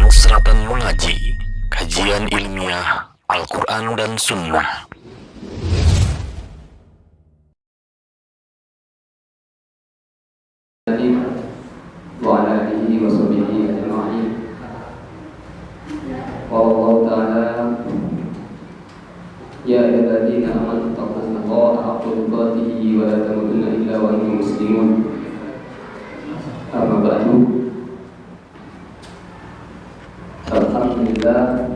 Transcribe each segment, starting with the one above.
Serapan Mengaji, kajian ilmiah Al-Quran dan Sunnah. Wa ala alihi wa sahbihi ajma'in. Qala ta'ala ya ayyuhalladzina amanu taqullaha haqqa tuqatih wa la tamutunna illa wa antum muslimun. Amma ba'du. Alhamdulillah,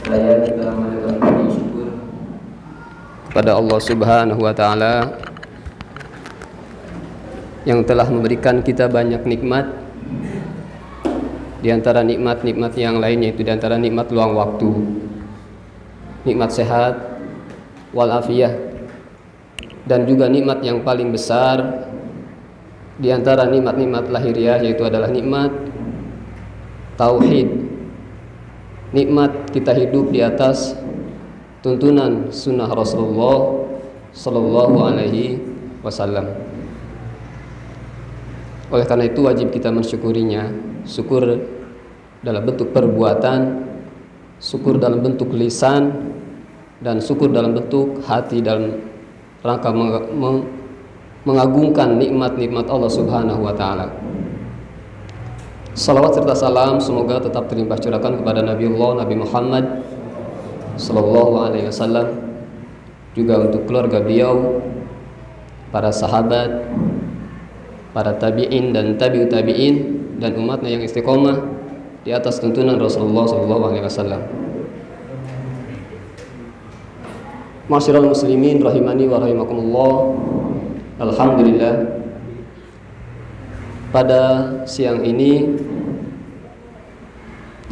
saya telah mendapat syukur kepada Allah Subhanahu wa taala yang telah memberikan kita banyak nikmat. Di antara nikmat-nikmat yang lainnya itu di antara nikmat luang waktu, nikmat sehat walafiat, dan juga nikmat yang paling besar di antara nikmat-nikmat lahiriah yaitu adalah nikmat tauhid. Nikmat kita hidup di atas tuntunan sunnah Rasulullah sallallahu alaihi wasallam. Oleh karena itu wajib kita mensyukurinya. Syukur dalam bentuk perbuatan, syukur dalam bentuk lisan, dan syukur dalam bentuk hati dalam rangka mengagungkan nikmat-nikmat Allah Subhanahu wa taala. Salawat serta salam semoga tetap terlimpah curahkan kepada Nabiullah Nabi Muhammad sallallahu alaihi wasallam, juga untuk keluarga beliau, para sahabat, para tabi'in dan tabi'ut tabi'in, dan umatnya yang istiqomah di atas tuntunan Rasulullah sallallahu alaihi wasallam. Ma'asyiral muslimin rahimani wa rahimakumullah. Alhamdulillah, pada siang ini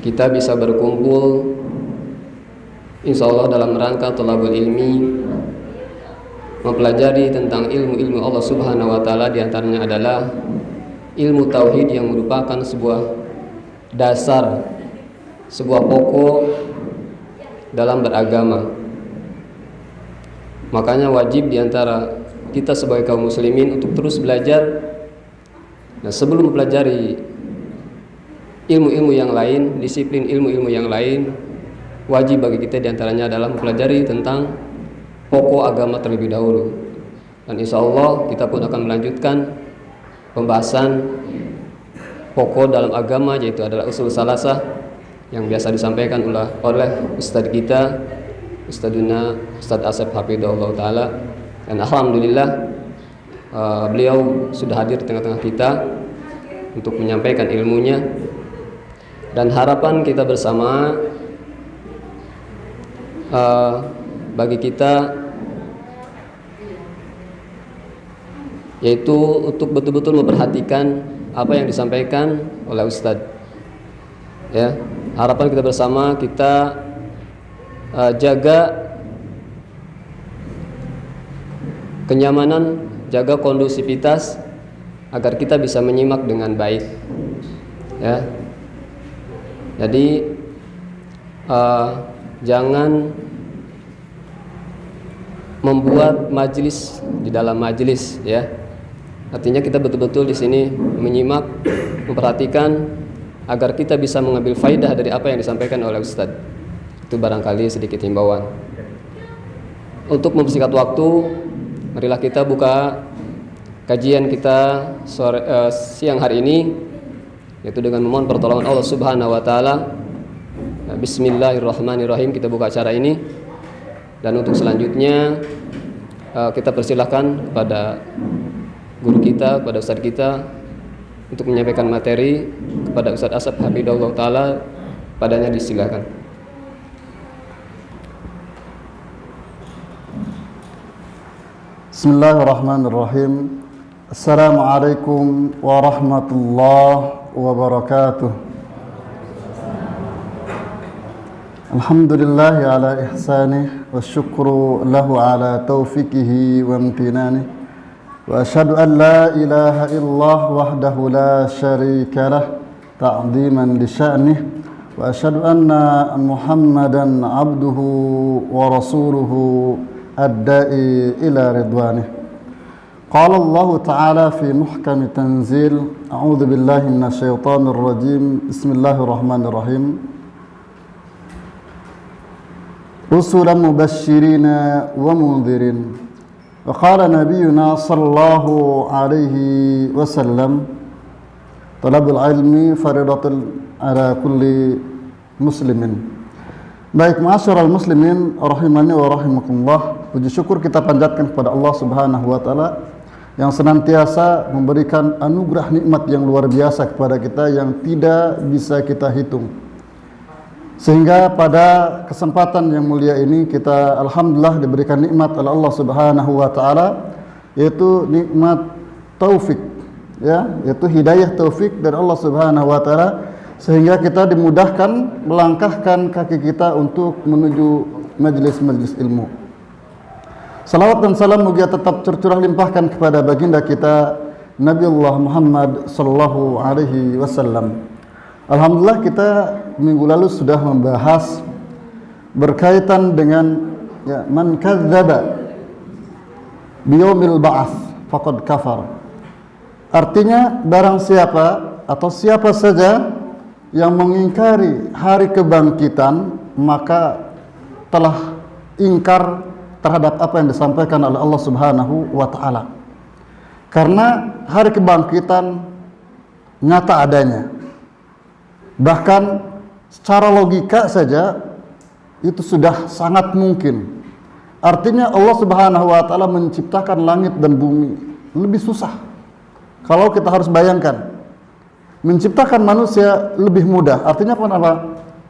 kita bisa berkumpul insyaallah dalam rangka thalabul ilmi, mempelajari tentang ilmu-ilmu Allah Subhanahu wa taala. Di antaranya adalah ilmu tauhid yang merupakan sebuah dasar, sebuah pokok dalam beragama. Makanya wajib di antara kita sebagai kaum muslimin untuk terus belajar. Nah, sebelum mempelajari ilmu-ilmu yang lain, disiplin ilmu-ilmu yang lain, wajib bagi kita di antaranya adalah mempelajari tentang pokok agama terlebih dahulu. Dan insya Allah kita pun akan melanjutkan pembahasan pokok dalam agama, yaitu adalah usul salasah yang biasa disampaikan oleh Ustadz kita, Ustadzuna Ustadz Asep Hafidhahullah Ta'ala. Dan alhamdulillah beliau sudah hadir di tengah-tengah kita untuk menyampaikan ilmunya. Dan harapan kita bersama bagi kita yaitu untuk betul-betul memperhatikan apa yang disampaikan oleh Ustadz. Ya, harapan kita bersama kita jaga kenyamanan, jaga kondusivitas agar kita bisa menyimak dengan baik. Ya, jadi jangan membuat majelis di dalam majelis, ya. Artinya kita betul-betul di sini menyimak, memperhatikan agar kita bisa mengambil faidah dari apa yang disampaikan oleh Ustadz. Itu barangkali sedikit himbauan. Untuk mempersingkat waktu, marilah kita buka kajian kita siang hari ini, yaitu dengan memohon pertolongan Allah Subhanahu wa taala. Bismillahirrahmanirrahim, kita buka acara ini. Dan untuk selanjutnya kita persilahkan kepada guru kita, kepada Ustadz kita untuk menyampaikan materi. Kepada Ustadz Asep Hafidhahullah Ta'ala, padanya disilakan. Bismillahirrahmanirrahim. Assalamualaikum warahmatullahi wabarakatuh. Alhamdulillahi ala ihsanih wa syukru lahu ala taufiqihi wa amtinani wa ashhadu an la ilaha illallah wahdahu la syarika lah ta'ziman li sya'nih wa ashhadu anna Muhammadan abduhu wa rasuluhu ad-da'i ila ridwanih. Qala Allah Ta'ala fi muhkam tanzil, a'udzu billahi minasyaitonir rajim. Bismillahirrahmanirrahim. Rusulan mubashshirina wa mundhirin. Wa qala nabiyyuna sallallahu alaihi wasallam, talabul ilmi faridatun ala kulli muslimin. Baik, ma'asyiral muslimin rahimani wa rahimakumullah. Puji syukur kita panjatkan kepada Allah Subhanahu wa taala yang senantiasa memberikan anugerah nikmat yang luar biasa kepada kita yang tidak bisa kita hitung. Sehingga pada kesempatan yang mulia ini kita alhamdulillah diberikan nikmat oleh Allah Subhanahu wa taala, yaitu nikmat taufik, ya, yaitu hidayah taufik dari Allah Subhanahu wa taala, sehingga kita dimudahkan melangkahkan kaki kita untuk menuju majelis-majelis ilmu. Salawat dan salam moga tetap tercurah limpahkan kepada baginda kita Nabi Allah Muhammad sallallahu alaihi wasallam. Alhamdulillah kita minggu lalu sudah membahas berkaitan dengan man kadzdzaba biyaumil ba'ats faqad kafar. Artinya barang siapa atau siapa saja yang mengingkari hari kebangkitan maka telah ingkar terhadap apa yang disampaikan oleh Allah Subhanahu wa taala. Karena hari kebangkitan nyata adanya. Bahkan secara logika saja itu sudah sangat mungkin. Artinya Allah Subhanahu wa taala menciptakan langit dan bumi lebih susah. Kalau kita harus bayangkan, menciptakan manusia lebih mudah. Artinya apa?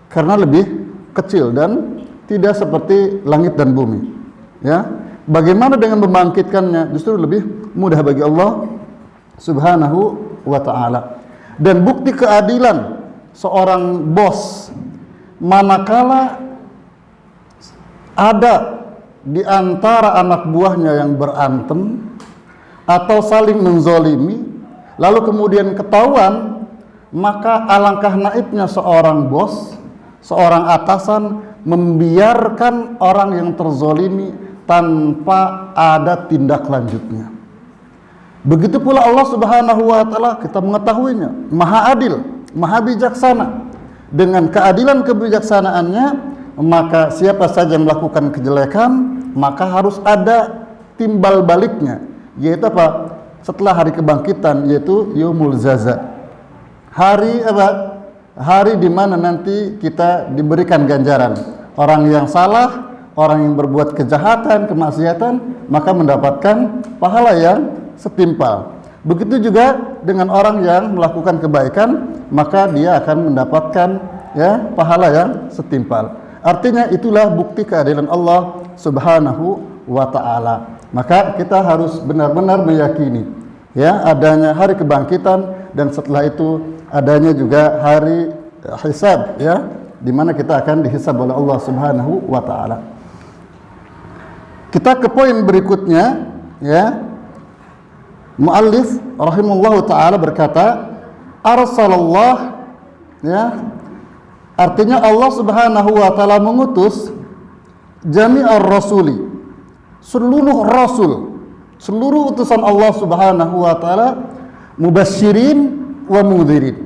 Karena lebih kecil dan tidak seperti langit dan bumi. Ya, bagaimana dengan membangkitkannya? Justru lebih mudah bagi Allah Subhanahu wa taala. Dan bukti keadilan seorang bos manakala ada di antara anak buahnya yang berantem atau saling menzolimi, lalu kemudian ketahuan, maka alangkah naibnya seorang bos, seorang atasan membiarkan orang yang terzolimi tanpa ada tindak lanjutnya. Begitu pula Allah Subhanahu wa taala, kita mengetahuinya maha adil, maha bijaksana. Dengan keadilan kebijaksanaannya, maka siapa saja yang melakukan kejelekan maka harus ada timbal baliknya, yaitu apa? Setelah hari kebangkitan, yaitu yaumul jaza. Hari apa? Hari di mana nanti kita diberikan ganjaran. Orang yang salah, orang yang berbuat kejahatan, kemaksiatan, maka mendapatkan pahala yang setimpal. Begitu juga dengan orang yang melakukan kebaikan, maka dia akan mendapatkan pahala yang setimpal. Artinya itulah bukti keadilan Allah Subhanahu wa taala. Maka kita harus benar-benar meyakini adanya hari kebangkitan, dan setelah itu adanya juga hari hisab, di mana kita akan dihisab oleh Allah Subhanahu wa taala. Kita ke poin berikutnya, Muallif rahimahullahu taala berkata, arsalallah, artinya Allah Subhanahu wa taala mengutus jami'ar rasuli, seluruh rasul, seluruh utusan Allah Subhanahu wa taala, mubasysyirin wa mundhirin.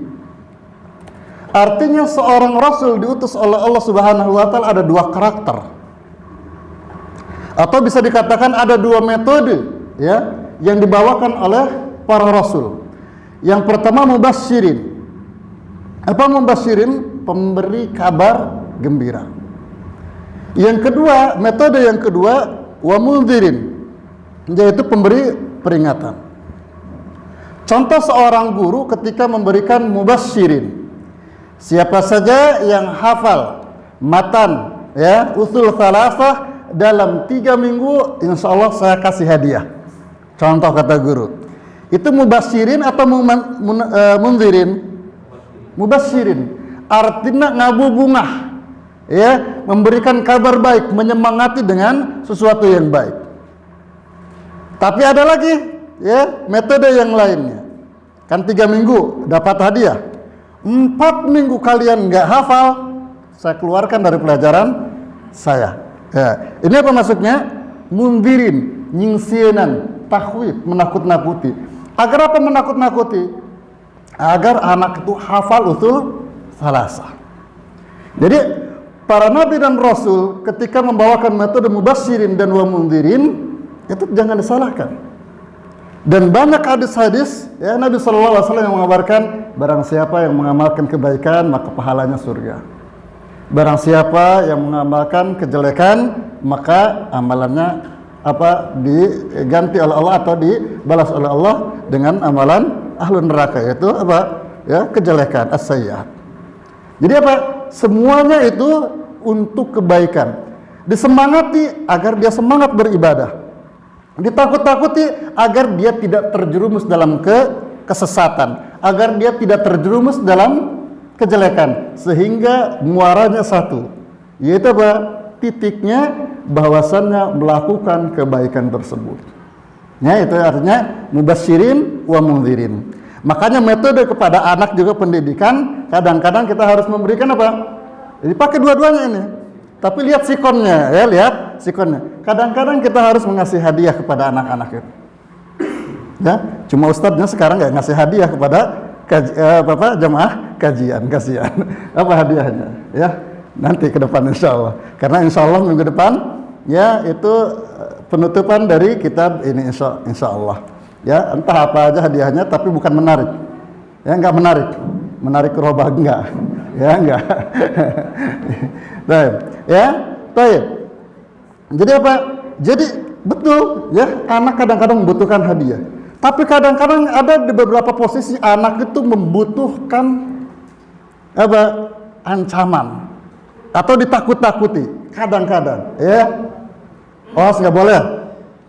Artinya seorang rasul diutus oleh Allah Subhanahu wa taala ada dua karakter. Atau bisa dikatakan ada dua metode yang dibawakan oleh para rasul. Yang pertama mubasysyirin. Apa mubasysyirin? Pemberi kabar gembira. Yang kedua, metode yang kedua wa mundhirin, yaitu pemberi peringatan. Contoh seorang guru ketika memberikan mubasysyirin. Siapa saja yang hafal matan usul salasah dalam 3 minggu, insya Allah saya kasih hadiah. Contoh kata guru. Itu mubasysyirin atau mundhirin? Mubasysyirin. Artinya ngabubungah, memberikan kabar baik, menyemangati dengan sesuatu yang baik. Tapi ada lagi, metode yang lainnya. Kan 3 minggu dapat hadiah. 4 minggu kalian nggak hafal, saya keluarkan dari pelajaran saya. Ini apa maksudnya? Mundhirin, nyingsienan, takhwif, menakut-nakuti. Agar apa menakut-nakuti? Agar anak itu hafal usul salasah. Jadi para nabi dan rasul ketika membawakan metode mubasyirin dan wa mundhirin itu jangan disalahkan. Dan banyak hadis-hadis ya Nabi sallallahu alaihi wasallam yang mengabarkan barang siapa yang mengamalkan kebaikan maka pahalanya surga. Barang siapa yang mengamalkan kejelekan maka amalannya diganti oleh Allah atau dibalas oleh Allah dengan amalan ahlun neraka, yaitu kejelekan, as-sayyi'at. Jadi semuanya itu untuk kebaikan. Disemangati agar dia semangat beribadah. Ditakut-takuti agar dia tidak terjerumus dalam kesesatan, agar dia tidak terjerumus dalam kejelekan, sehingga muaranya satu, yaitu titiknya bahwasannya melakukan kebaikan tersebut. Ya, itu artinya mubasyirin wa mundhirin. Makanya metode kepada anak juga pendidikan, kadang-kadang kita harus memberikan jadi pakai dua-duanya ini. Tapi lihat sikonnya, ya, lihat sikonnya. Kadang-kadang kita harus mengasih hadiah kepada anak-anak itu. Ya, cuma ustadznya sekarang nggak ngasih hadiah kepada jemaah kajian, kasihan. Apa hadiahnya? Ya, nanti ke depan insya Allah. Karena insya Allah minggu depan, ya itu penutupan dari kitab ini insya Allah. Ya, entah apa aja hadiahnya, tapi bukan menarik. Ya, nggak menarik roba enggak. Ya, enggak. Baik, ya, baik. Jadi Jadi betul, ya, anak kadang-kadang membutuhkan hadiah. Tapi kadang-kadang ada di beberapa posisi anak itu membutuhkan ancaman atau ditakut-takuti. Kadang-kadang, ya, nggak boleh,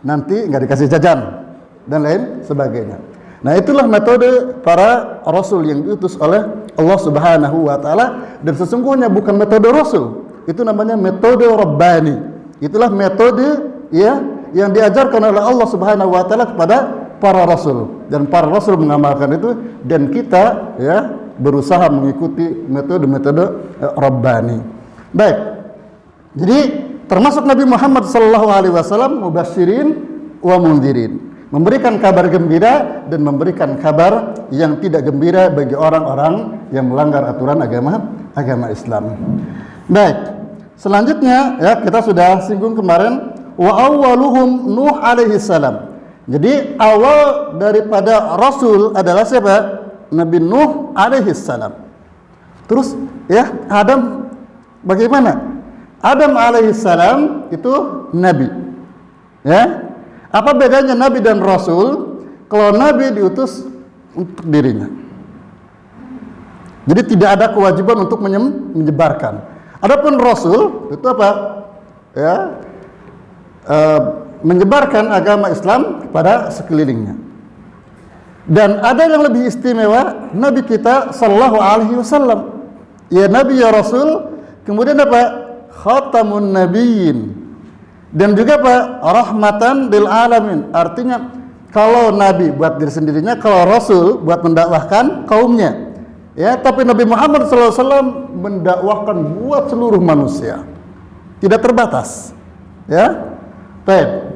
nanti nggak dikasih jajan dan lain sebagainya. Nah, itulah metode para rasul yang diutus oleh Allah Subhanahu wa taala, dan sesungguhnya bukan metode rasul, itu namanya metode rabbani. Itulah metode yang diajarkan oleh Allah Subhanahu wa taala kepada para rasul, dan para rasul mengamalkan itu, dan kita berusaha mengikuti metode-metode rabbani. Baik. Jadi termasuk Nabi Muhammad sallallahu alaihi wasallam mubasyirin wa mundhirin, memberikan kabar gembira dan memberikan kabar yang tidak gembira bagi orang-orang yang melanggar aturan agama Islam. Baik. Selanjutnya, ya, kita sudah singgung kemarin, wa awwaluhum Nuh alaihi salam. Jadi awal daripada rasul adalah siapa? Nabi Nuh alaihi salam. Terus ya, Adam bagaimana? Adam alaihi salam itu nabi. Ya. Apa bedanya nabi dan rasul? Kalau nabi diutus untuk dirinya. Jadi tidak ada kewajiban untuk menyebarkan. Adapun rasul itu menyebarkan agama Islam kepada sekelilingnya. Dan ada yang lebih istimewa, Nabi kita sallallahu alaihi wasallam. Ya Nabi, ya Rasul, kemudian khatamun nabiyyin. Dan juga rahmatan lil alamin. Artinya kalau Nabi buat diri sendirinya, kalau Rasul buat mendakwahkan kaumnya. Ya, tapi Nabi Muhammad sallallahu alaihi wasallam mendakwahkan buat seluruh manusia. Tidak terbatas. Ya. Baik.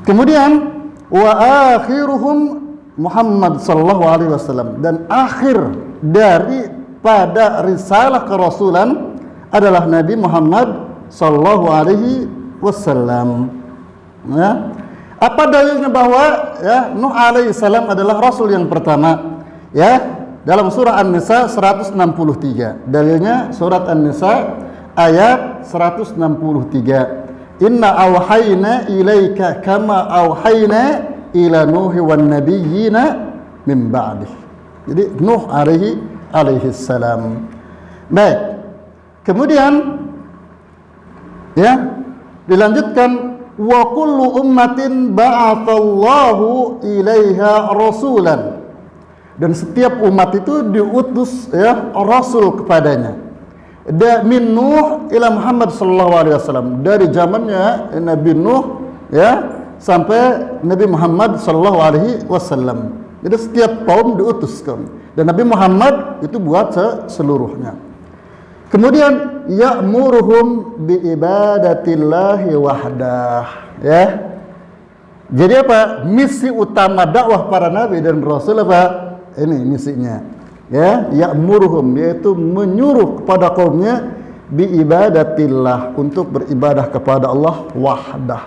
Kemudian wa akhiruhum Muhammad sallallahu alaihi wasallam, dan akhir daripada risalah kerasulan adalah Nabi Muhammad sallallahu alaihi wasallam. Ya. Apa dalilnya bahwa Nuh alaihi salam adalah rasul yang pertama? Ya, dalam surah An-Nisa 163. Dalilnya surat An-Nisa ayat 163. Inna awhayna ilaika kama awhayna ila Nuhi wan nabiyyina min ba'dih. Jadi Nuh alaihi salam. Baik. Kemudian dilanjutkan wa kullu ummatin ba'athallahu ilaiha rasulan. Dan setiap umat itu diutus rasul kepadanya. Min Nuh ila Muhammad sallallahu alaihi wasallam, dari zamannya Nabi Nuh sampai Nabi Muhammad sallallahu alaihi wasallam. Jadi setiap kaum diutus dan Nabi Muhammad itu buat seluruhnya. Kemudian ya'muruhum bi ibadatillahi wahdah, Jadi apa? Misi utama dakwah para nabi dan rasul apa? Ini misinya. Ya, ya'muruhum, yaitu menyuruh kepada kaumnya bi ibadatillah, untuk beribadah kepada Allah wahdah.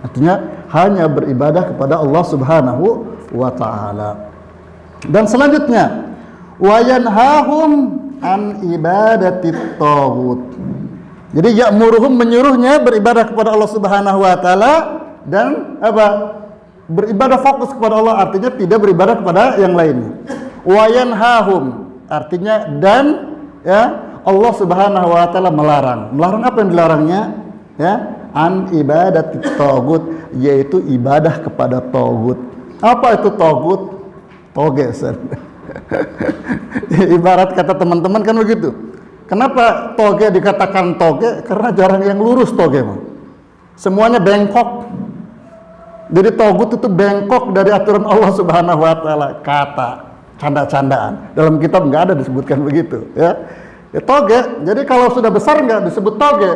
Artinya hanya beribadah kepada Allah Subhanahu wa taala. Dan selanjutnya wa yanhahum an ibadatit taghut. Jadi ya'muruhum, menyuruhnya beribadah kepada Allah Subhanahu wa taala dan apa? Beribadah fokus kepada Allah, artinya tidak beribadah kepada yang lainnya. Wa yanhahum, artinya dan ya, Allah Subhanahu wa taala melarang. Melarang apa yang dilarangnya? Ya, an ibadatit taghut, yaitu ibadah kepada taghut. Apa itu taghut? Toge. Ibarat kata teman-teman kan begitu. Kenapa toge dikatakan toge? Karena jarang yang lurus toge. Semuanya bengkok. Jadi togut itu bengkok dari aturan Allah Subhanahu wa taala. Kata canda-candaan. Dalam kitab nggak ada disebutkan begitu, ya. Ya, toge. Jadi kalau sudah besar nggak disebut toge.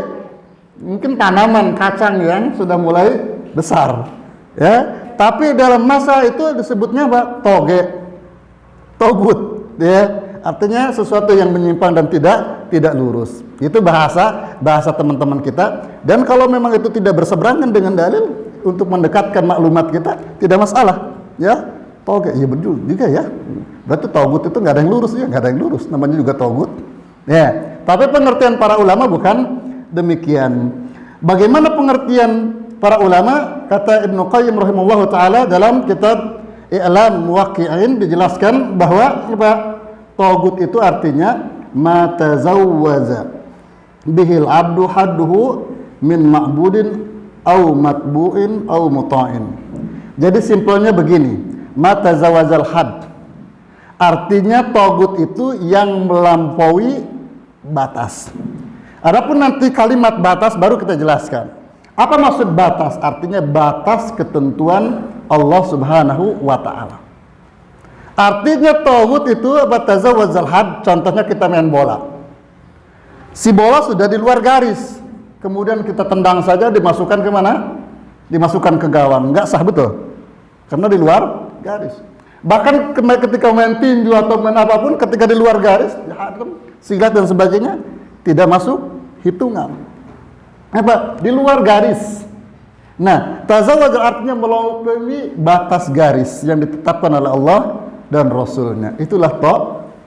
Mungkin tanaman kacang yang sudah mulai besar, ya. Tapi dalam masa itu disebutnya apa? Toge. Togut, ya. Artinya sesuatu yang menyimpang dan tidak lurus. Itu bahasa teman-teman kita. Dan kalau memang itu tidak berseberangan dengan dalil, untuk mendekatkan maklumat kita, tidak masalah, ya. Toge, ya betul juga ya. Berarti togut itu nggak ada yang lurus, ya, nggak ada yang lurus. Namanya juga togut. Ya. Tapi pengertian para ulama bukan demikian. Bagaimana pengertian para ulama? Kata Ibnu Qayyim rahimahullah taala dalam kitab I'lam Muwaqqi'in, dijelaskan bahwa apa? Togut itu artinya ma tazawwaza bihil abdu hadduhu min ma'budin au matbu'in au muta'in. Jadi simpelnya begini, mata zawazal had, artinya togut itu yang melampaui batas. Adapun nanti kalimat batas baru kita jelaskan. Apa maksud batas? Artinya batas ketentuan Allah Subhanahu wa taala. Artinya togut itu mata zawazal had, contohnya kita main bola. Si bola sudah di luar garis, kemudian kita tendang saja, dimasukkan ke mana? Dimasukkan ke gawang. Enggak sah, betul. Karena di luar garis. Bahkan ketika main tinju atau main apapun, ketika di luar garis, silat dan sebagainya, tidak masuk hitungan. Apa? Di luar garis. Nah, tazawwaj artinya melampaui batas garis yang ditetapkan oleh Allah dan Rasulnya. Itulah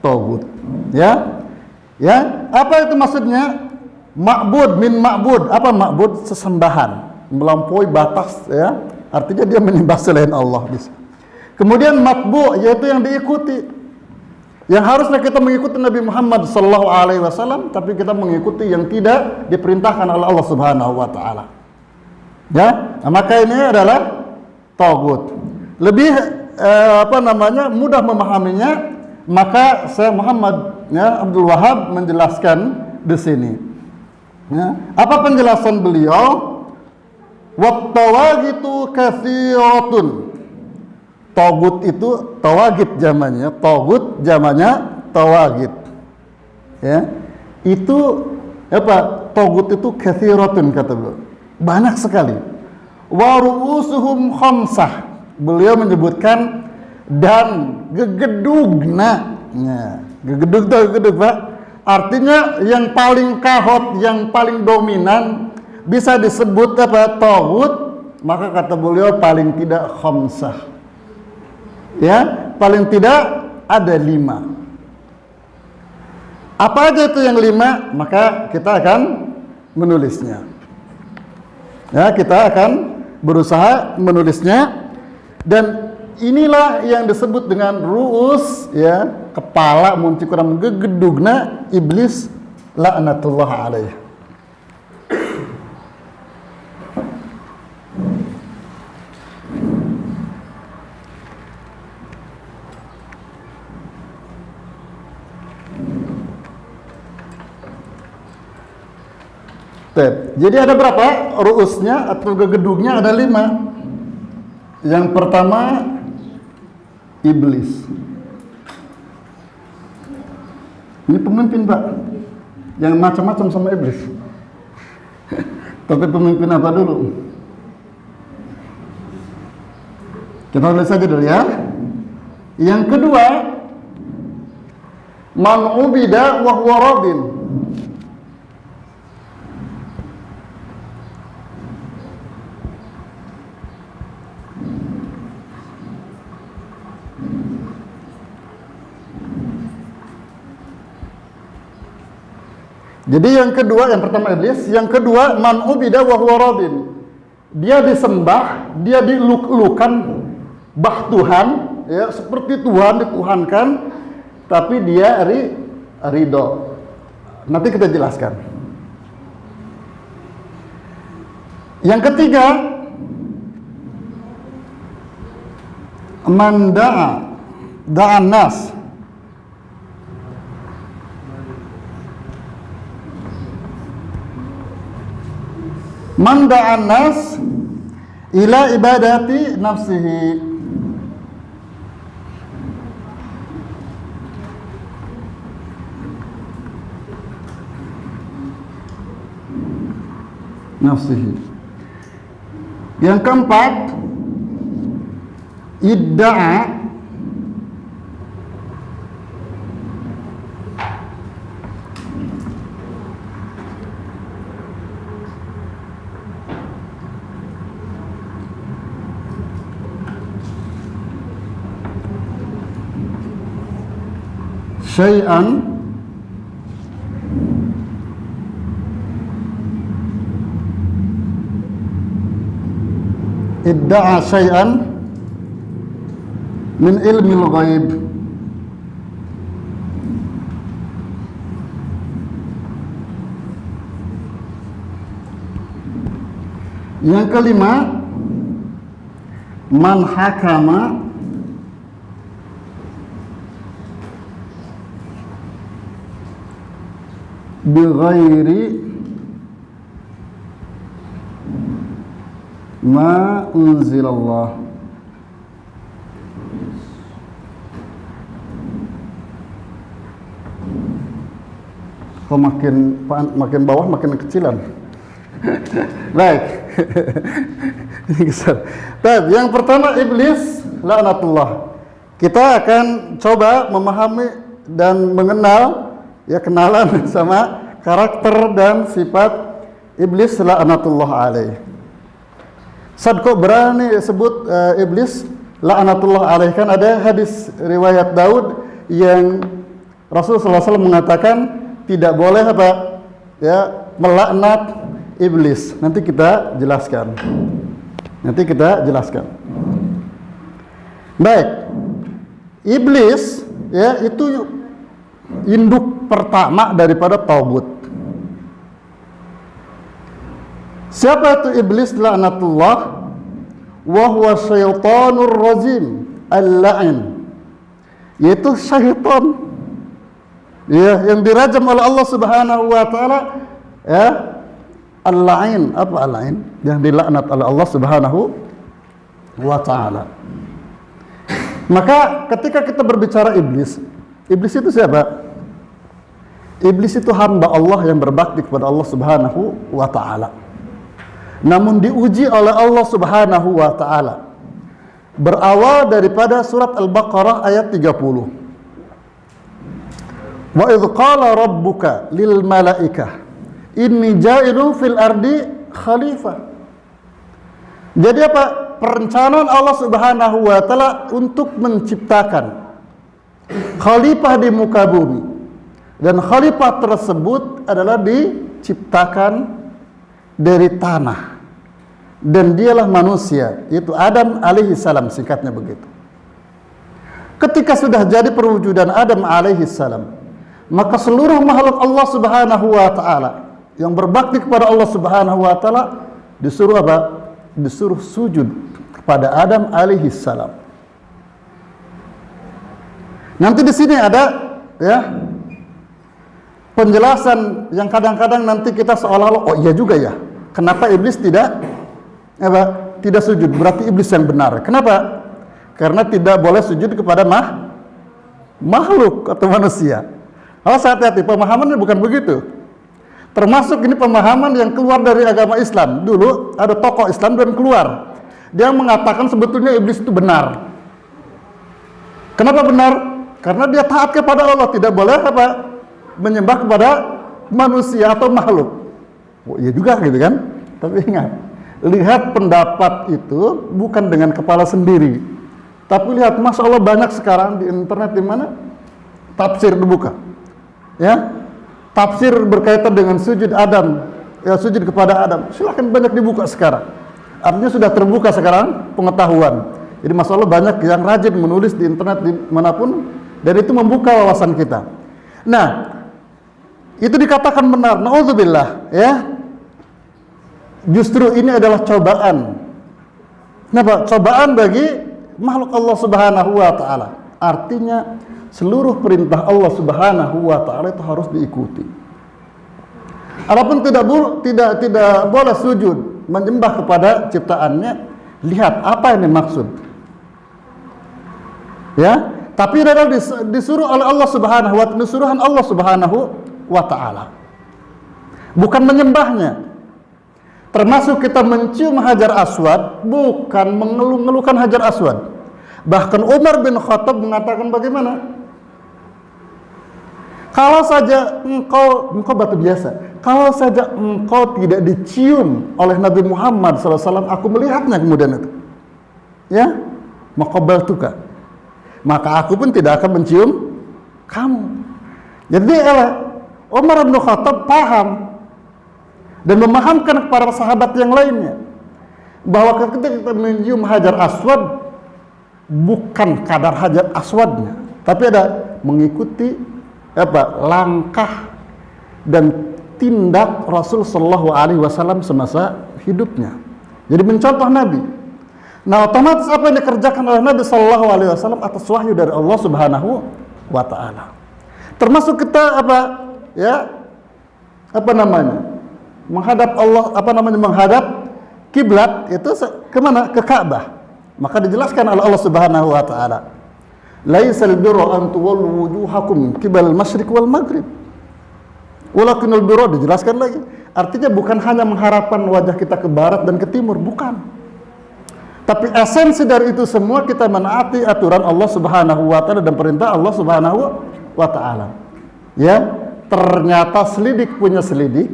togut. Ya? Ya, apa itu maksudnya? Ma'bud min ma'bud. Apa ma'bud? Sesembahan, melampaui batas, ya. Artinya dia menyembah selain Allah. Kemudian matbu, yaitu yang diikuti. Yang harusnya kita mengikuti Nabi Muhammad sallallahu alaihi wasallam, tapi kita mengikuti yang tidak diperintahkan oleh Allah Subhanahu wa taala. Ya, nah, maka ini adalah tagut. Lebih mudah memahaminya, maka saya Muhammad Abdul Wahab menjelaskan di sini. Ya. Apa penjelasan beliau? Wat-tawagitu katsiratun. Tagut itu tawagit zamannya, tagut zamannya tawagit. Ya. Itu apa? Tagut itu katsiratun kata beliau. Banyak sekali. Wa ru'usuhum khamsah. Beliau menyebutkan dan gegedugna. Ya. Gegedug, Pak. Artinya yang paling kahot, yang paling dominan bisa disebut apa? Tagut. Maka kata beliau paling tidak khamsah. Ya, paling tidak ada 5. Apa aja itu yang 5? Maka kita akan menulisnya. Ya, kita akan berusaha menulisnya. Dan inilah yang disebut dengan ru'us, ya, kepala, muncikuran gegedugna iblis laknatullah alaih. Jadi ada berapa ru'usnya atau gegedugnya? Ada 5. Yang pertama iblis. Ini pemimpin, Pak, yang macam-macam sama iblis. Tapi pemimpin apa dulu? Kita tulis saja dulu ya. Yang kedua, man ubida wa huwa radin. Jadi yang kedua, yang pertama iblis, yang kedua man ubida wa huwa radin. Dia disembah, dia diluk-lukan bah Tuhan, ya, seperti Tuhan dituhankan, tapi dia ridho. Nanti kita jelaskan. Yang ketiga, man da'an nas. Man da'an nas ila ibadati nafsihi. Yang keempat, idda'a syai'an idda'a syai'an min ilmil ghaib. Yang kelima, man hakama bi ghairi ma unzilallah. Kok makin bawah makin kecilan. Baik. Ini besar. Baik, yang pertama iblis laknatullah. Kita akan coba memahami dan mengenal, ya, kenalan sama karakter dan sifat iblis laknatullah alaih. Sad kok berani sebut iblis laknatullah alaih? Kan ada hadis riwayat Daud yang Rasulullah SAW mengatakan tidak boleh apa, ya, melaknat iblis. Nanti kita jelaskan. Baik, iblis, ya, itu induk pertama daripada taubat. Siapa itu iblis laknatullah? Wa huwa syaitanur rajim al-la'in, yaitu syaitan, ya, yang dirajam oleh Allah Subhanahu wa taala, ya, al-la'in. Apa al-la'in? Yang dilaknat oleh Allah Subhanahu wa taala. Maka ketika kita berbicara iblis, iblis itu siapa? Iblis itu hamba Allah yang berbakti kepada Allah Subhanahu wa taala, namun diuji oleh Allah Subhanahu wa taala. Berawal daripada surat Al-Baqarah ayat 30. Wa idz qala rabbuka lil malaikah inni ja'ilun fil ardi khalifah. Jadi apa? Perencanaan Allah Subhanahu wa taala untuk menciptakan khalifah di muka bumi, dan khalifah tersebut adalah diciptakan dari tanah, dan dialah manusia, yaitu Adam alaihi salam, singkatnya begitu. Ketika sudah jadi perwujudan Adam alaihi salam, maka seluruh makhluk Allah Subhanahu wa taala yang berbakti kepada Allah Subhanahu wa taala disuruh apa? Disuruh sujud kepada Adam alaihi salam. Nanti di sini ada, ya, penjelasan yang kadang-kadang nanti kita seolah-olah, oh iya juga ya, kenapa iblis tidak sujud? Berarti iblis yang benar. Kenapa? Karena tidak boleh sujud kepada makhluk atau manusia. Harus hati-hati, pemahamannya bukan begitu. Termasuk ini pemahaman yang keluar dari agama Islam. Dulu ada tokoh Islam dan keluar. Dia mengatakan sebetulnya iblis itu benar. Kenapa benar? Karena dia taat kepada Allah, tidak boleh apa? Menyembah kepada manusia atau makhluk. Oh iya juga gitu kan? Tapi ingat, lihat pendapat itu bukan dengan kepala sendiri. Tapi lihat, Masya Allah banyak sekarang di internet di mana tafsir dibuka. Ya, tafsir berkaitan dengan sujud Adam, ya sujud kepada Adam. Silahkan banyak dibuka sekarang. Artinya sudah terbuka sekarang pengetahuan. Jadi Masya Allah banyak yang rajin menulis di internet dimanapun, dan itu membuka wawasan kita. Nah, itu dikatakan benar. Na'udzubillah, ya. Justru ini adalah cobaan. Kenapa? Cobaan bagi makhluk Allah Subhanahu wa taala. Artinya seluruh perintah Allah Subhanahu wa taala itu harus diikuti. Adapun tidak boleh sujud menyembah kepada ciptaannya, lihat apa yang dimaksud. Ya, tapi adalah disuruh oleh Allah Subhanahu wa taala, suruhan Allah Subhanahu wa taala. Bukan menyembahnya. Termasuk kita mencium Hajar Aswad, bukan mengeluh-ngeluhkan Hajar Aswad. Bahkan Umar bin Khattab mengatakan bagaimana? Kalau saja engkau batu biasa, kalau saja engkau tidak dicium oleh Nabi Muhammad SAW, aku melihatnya kemudian itu, ya, maqabaltuka, maka aku pun tidak akan mencium kamu. Jadi Umar bin Khattab paham dan memahamkan kepada sahabat yang lainnya bahwa ketika kita mencium Hajar Aswad, bukan kadar Hajar Aswadnya, tapi ada mengikuti langkah dan tindak Rasul Shallallahu Alaihi Wasallam semasa hidupnya. Jadi mencontoh Nabi. Nah, otomatis apa yang dikerjakan oleh Nabi Shallallahu Alaihi Wasallam atas wahyu dari Allah Subhanahu wa Ta'ala. Termasuk kita menghadap Allah, menghadap kiblat itu kemana? Ke Ka'bah. Maka dijelaskan oleh Allah Subhanahu wa Ta'ala, laisal birra an tuwallu wujuhakum qibal masyriq wal maghrib walakinal birra, dijelaskan lagi. Artinya bukan hanya mengharapkan wajah kita ke barat dan ke timur, bukan. Tapi esensi dari itu semua kita menaati aturan Allah Subhanahu wa Ta'ala dan perintah Allah Subhanahu wa Ta'ala. Ya, ternyata selidik punya selidik,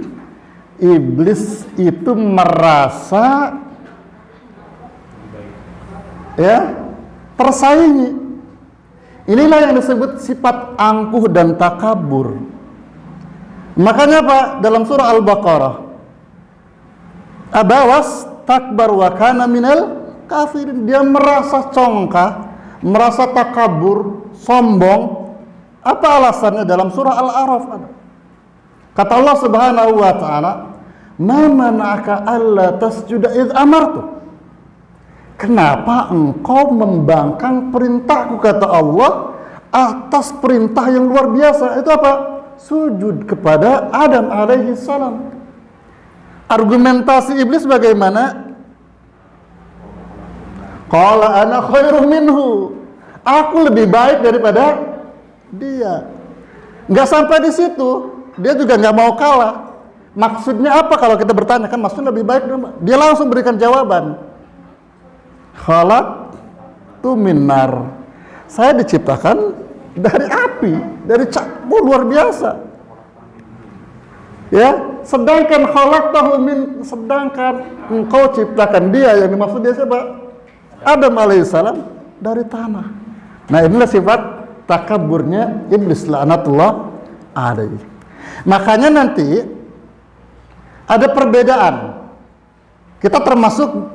iblis itu merasa tersaingi. Inilah yang disebut sifat angkuh dan takabur. Makanya apa? Dalam surah Al-Baqarah, abawas takbar wa kana minal kafirin. Dia merasa congkak, merasa takabur, sombong. Apa alasannya? Dalam surah Al-A'raf ada. Kata Allah Subhanahu wa Ta'ala, ma mana'aka alla tasjuda idh amartu. Kenapa engkau membangkang perintahku, kata Allah, atas perintah yang luar biasa. Itu apa? Sujud kepada Adam alaihi salam. Argumentasi iblis bagaimana? Qala ana khairum minhu. Aku lebih baik daripada dia. Nggak sampai di situ, dia juga nggak mau kalah. Maksudnya apa kalau kita bertanya? Kan maksudnya lebih baik. Dia langsung berikan jawaban. Khalaqtu min nar. Saya diciptakan dari api, dari luar biasa. Ya, sedangkan sedangkan engkau ciptakan dia, yang dimaksud dia siapa? Adam alaihissalam, dari tanah. Nah, inilah sifat takaburnya iblis laknatullah alaihi. Makanya nanti ada perbedaan. Kita termasuk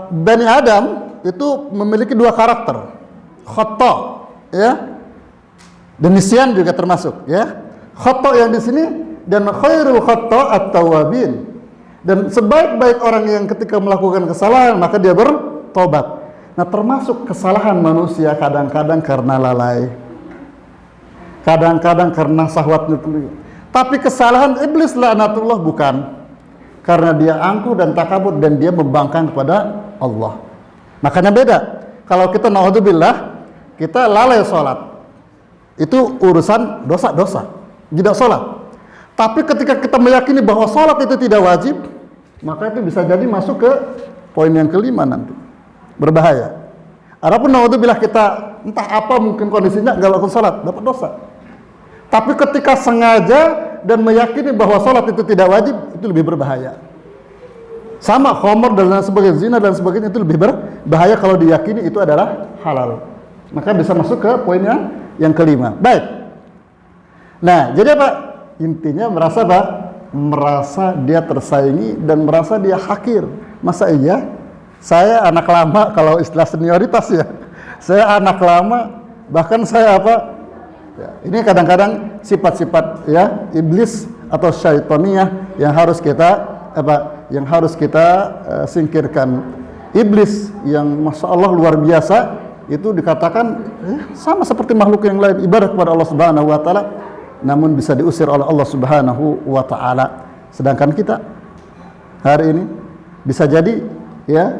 Bani Adam itu memiliki dua karakter, khata, ya, dan nisyan juga termasuk, ya. Khata yang di sini dan khairul khata at-tawwabin. Dan sebaik-baik orang yang ketika melakukan kesalahan maka dia bertobat. Nah, termasuk kesalahan manusia kadang-kadang karena lalai, kadang-kadang karena syahwat nafsu. Tapi kesalahan iblis laknatullah bukan karena dia angkuh dan takabur dan dia membangkang kepada Allah. Makanya beda. Kalau kita naudzubillah, kita lalai sholat, itu urusan dosa-dosa, tidak sholat. Tapi ketika kita meyakini bahwa sholat itu tidak wajib, maka itu bisa jadi masuk ke poin yang kelima nanti. Berbahaya. Adapun naudzubillah kita entah apa mungkin kondisinya enggak lakukan salat, dapat dosa. Tapi ketika sengaja dan meyakini bahwa salat itu tidak wajib, itu lebih berbahaya. Sama khamr dan sebagainya, zina dan sebagainya itu lebih berbahaya kalau diyakini itu adalah halal. Maka bisa masuk ke poin yang kelima. Baik. Nah, jadi apa? Intinya merasa apa? Merasa dia tersaingi dan merasa dia hakir. Masa iya? Saya anak lama, kalau istilah senioritas ya. Saya anak lama, bahkan saya apa? Ya, ini kadang-kadang sifat-sifat ya iblis atau syaitoniyah yang harus kita yang harus kita singkirkan. Iblis yang masya Allah luar biasa itu dikatakan sama seperti makhluk yang lain, ibadah kepada Allah Subhanahu wa taala, namun bisa diusir oleh Allah Subhanahu wa taala. Sedangkan kita hari ini bisa jadi ya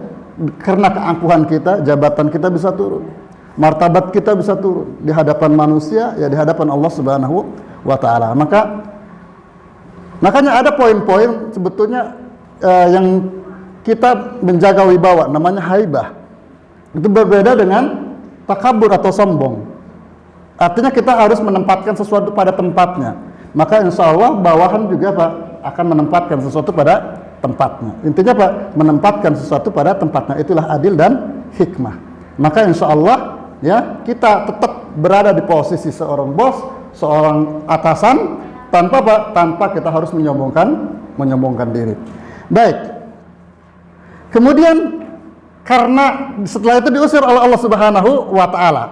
karena keangkuhan kita, jabatan kita bisa turun, martabat kita bisa turun di hadapan manusia, ya di hadapan Allah Subhanahu wa taala. Makanya ada poin-poin sebetulnya yang kita menjaga wibawa, namanya haibah. Itu berbeda dengan takabur atau sombong. Artinya kita harus menempatkan sesuatu pada tempatnya. Maka insya Allah bawahan juga Pak akan menempatkan sesuatu pada tempatnya. Intinya Pak, menempatkan sesuatu pada tempatnya, itulah adil dan hikmah. Maka insya Allah ya kita tetap berada di posisi seorang bos, seorang atasan, tanpa kita harus menyombongkan diri. Baik. Kemudian karena setelah itu diusir oleh Allah Subhanahu wa taala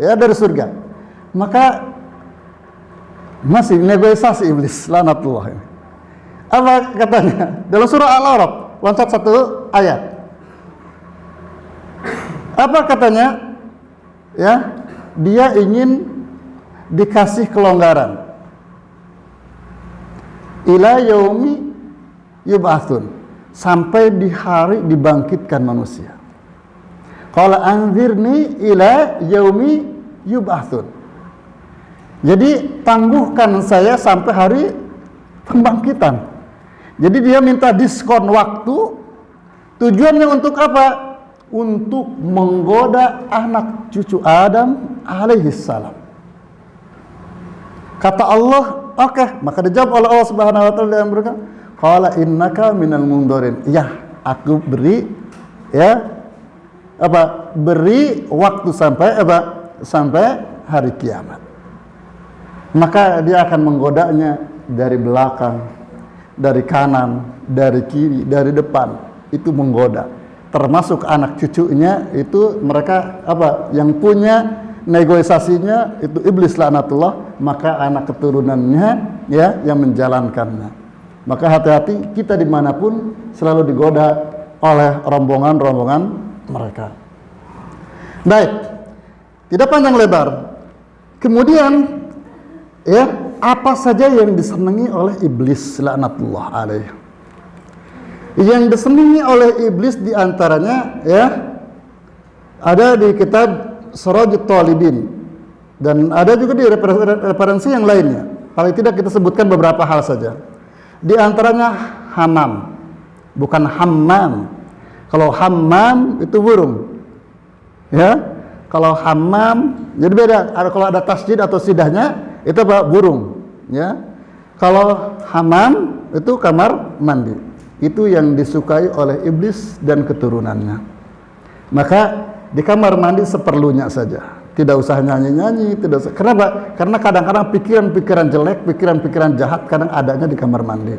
ya dari surga, maka masih negosiasi iblis laknatullah ini. Apa katanya? Dalam surah Al-A'raf, loncat satu ayat. Apa katanya? Ya, dia ingin dikasih kelonggaran. Ila yaumi yub'atsun, sampai di hari dibangkitkan manusia. Qala anzirni ila yaumi yub'atsun. Jadi tangguhkan saya sampai hari pembangkitan. Jadi dia minta diskon waktu. Tujuannya untuk apa? Untuk menggoda anak cucu Adam alaihissalam. Kata Allah, oke. Maka dijawab oleh Allah Subhanahu wa taala yang berkata, qala innaka minal mundorin. Ya, aku beri beri waktu sampai hari kiamat. Maka dia akan menggodanya dari belakang, dari kanan, dari kiri, dari depan. Itu menggoda. Termasuk anak cucunya itu mereka yang punya negosiasinya itu iblis laknatullah, maka anak keturunannya ya yang menjalankannya. Maka hati-hati, kita dimanapun selalu digoda oleh rombongan-rombongan mereka. Baik, tidak panjang lebar. Kemudian ya, apa saja yang disenangi oleh iblis laknatullah alaih. Yang disenangi oleh iblis diantaranya ya ada di kitab Sirajut Talibin dan ada juga di referensi yang lainnya. Paling tidak kita sebutkan beberapa hal saja. Di antaranya hamam, bukan hammam. Kalau hammam itu burung, ya. Kalau hammam jadi beda. Kalau ada tasjid atau sidahnya itu burung, ya. Kalau hamam itu kamar mandi. Itu yang disukai oleh iblis dan keturunannya. Maka di kamar mandi seperlunya saja. Tidak usah nyanyi-nyanyi, tidak usah. Kenapa? Karena kadang-kadang pikiran-pikiran jelek, pikiran-pikiran jahat kadang adanya di kamar mandi.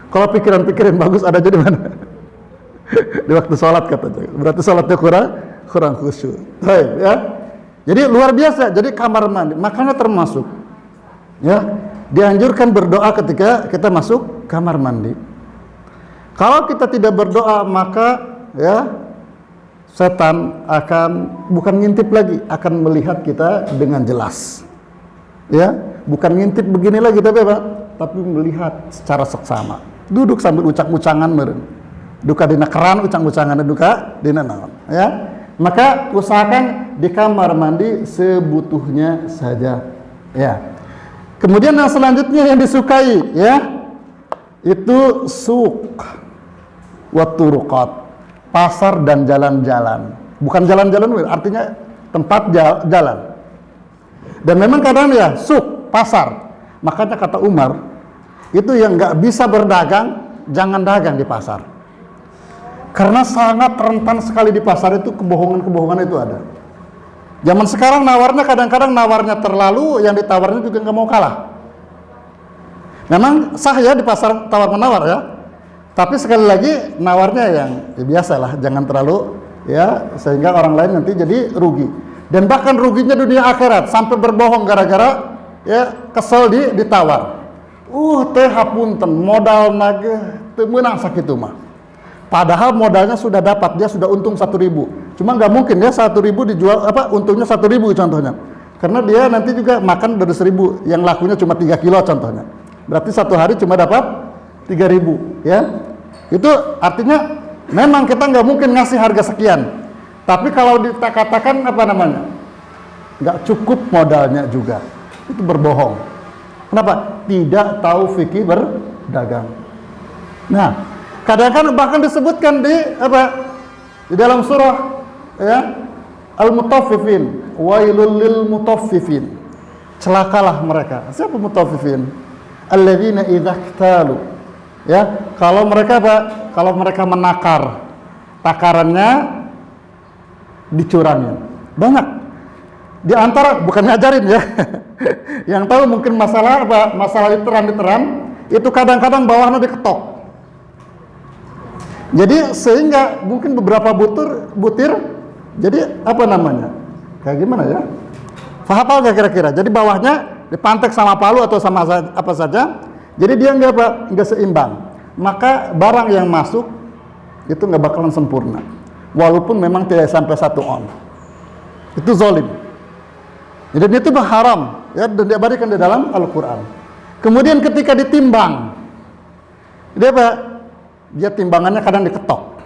Kalau pikiran-pikiran bagus adanya di mana? Di waktu sholat katanya. Berarti sholatnya kurang khusyuk. Baik, ya. Jadi luar biasa. Jadi kamar mandi, makanya termasuk ya dianjurkan berdoa ketika kita masuk kamar mandi. Kalau kita tidak berdoa maka ya setan akan bukan ngintip lagi, akan melihat kita dengan jelas. Ya, bukan ngintip begini lagi tapi melihat secara seksama. Duduk sambil ucak-ucangan meureun. Duka dina keran ucang-ucangan duka dina naon, ya. Maka usahakan di kamar mandi sebutuhnya saja, ya. Kemudian yang selanjutnya yang disukai ya itu suq wa turuqat. pasar dan jalan-jalan. Bukan jalan-jalan, artinya tempat jalan. Dan memang kadang ya suk, pasar. Makanya kata Umar, itu yang nggak bisa berdagang, jangan dagang di pasar. Karena sangat rentan sekali di pasar itu, kebohongan-kebohongan itu ada. Zaman sekarang nawarnya kadang-kadang nawarnya terlalu, yang ditawarnya juga nggak mau kalah. Memang sah ya di pasar tawar-menawar ya, tapi sekali lagi nawarnya yang ya biasalah, jangan terlalu ya, sehingga orang lain nanti jadi rugi. Dan bahkan ruginya dunia akhirat, sampai berbohong gara-gara ya kesel ditawar. Teh hapunten modal nage teu meunang sakitu mah. Padahal modalnya sudah dapat, dia sudah untung 1.000. Cuma nggak mungkin ya 1.000 dijual untungnya 1.000 contohnya. Karena dia nanti juga makan dari 1.000, yang lakunya cuma 3 kilo contohnya. Berarti satu hari cuma dapat 3.000 ya. Itu artinya memang kita nggak mungkin ngasih harga sekian. Tapi kalau dikatakan nggak cukup modalnya juga, itu berbohong. Kenapa? Tidak tahu fikih berdagang. Nah, kadang-kadang bahkan disebutkan di dalam surah ya, Al-Mutaffifin, wailul lil mutaffifin. Celakalah mereka. Siapa mutaffifin? Alladzina idza iktalu. Ya, kalau mereka kalau mereka menakar, takarannya dicurangin. Banyak. Di antara, bukan ngajarin ya. Yang tahu mungkin masalah literan itu kadang-kadang bawahnya diketok. Jadi sehingga mungkin beberapa butir jadi kayak gimana ya? Faham nggak kira-kira? Jadi bawahnya dipantek sama palu atau sama apa saja. Jadi dia nggak seimbang. Maka barang yang masuk itu nggak bakalan sempurna. Walaupun memang tidak sampai 1 on. Itu zalim. Jadi itu haram ya, dan diabadikan di dalam Al-Qur'an. Kemudian ketika ditimbang, dia timbangannya kadang diketok.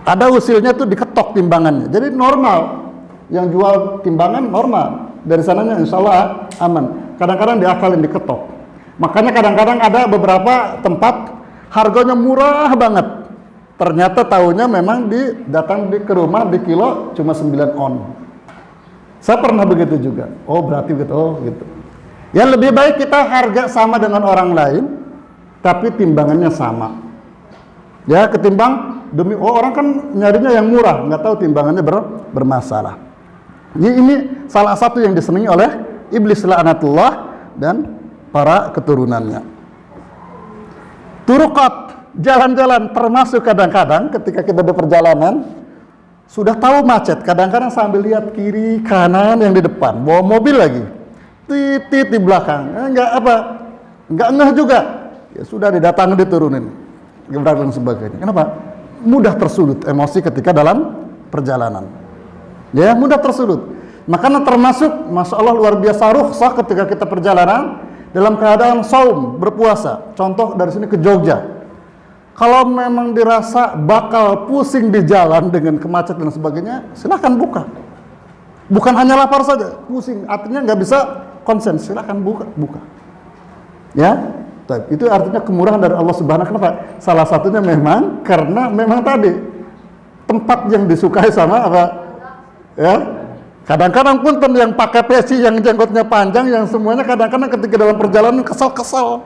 Ada usilnya tuh diketok timbangannya. Jadi normal. Yang jual timbangan normal. Dari sananya insya Allah aman. Kadang-kadang diakalin diketok. Makanya kadang-kadang ada beberapa tempat harganya murah banget. Ternyata tahunya memang datang ke rumah di kilo cuma 9 on. Saya pernah begitu juga. Oh berarti gitu. Ya lebih baik kita harga sama dengan orang lain, tapi timbangannya sama. Ya ketimbang orang kan nyarinya yang murah, nggak tahu timbangannya bermasalah. Ini salah satu yang disenangi oleh iblis laknatullah dan para keturunannya. Turuqat, jalan-jalan, termasuk kadang-kadang ketika kita berperjalanan sudah tahu macet, kadang-kadang sambil lihat kiri kanan yang di depan, bawa mobil lagi, titit di belakang, nggak ngeh juga, ya sudah didatangi diturunin, dan sebagainya. Kenapa? Mudah tersulut emosi ketika dalam perjalanan, ya mudah tersulut. Makanya termasuk, masya Allah luar biasa rukhsah ketika kita perjalanan dalam keadaan saum, berpuasa. Contoh dari sini ke Jogja. Kalau memang dirasa bakal pusing di jalan dengan kemacetan dan sebagainya, silakan buka. Bukan hanya lapar saja, pusing, artinya nggak bisa konsen, silakan buka. Ya, itu artinya kemurahan dari Allah Subhanahu wa Ta'ala. Salah satunya memang karena memang tadi tempat yang disukai sama ya. Kadang-kadang pun yang pakai peci, yang jenggotnya panjang, yang semuanya kadang-kadang ketika dalam perjalanan kesal-kesal.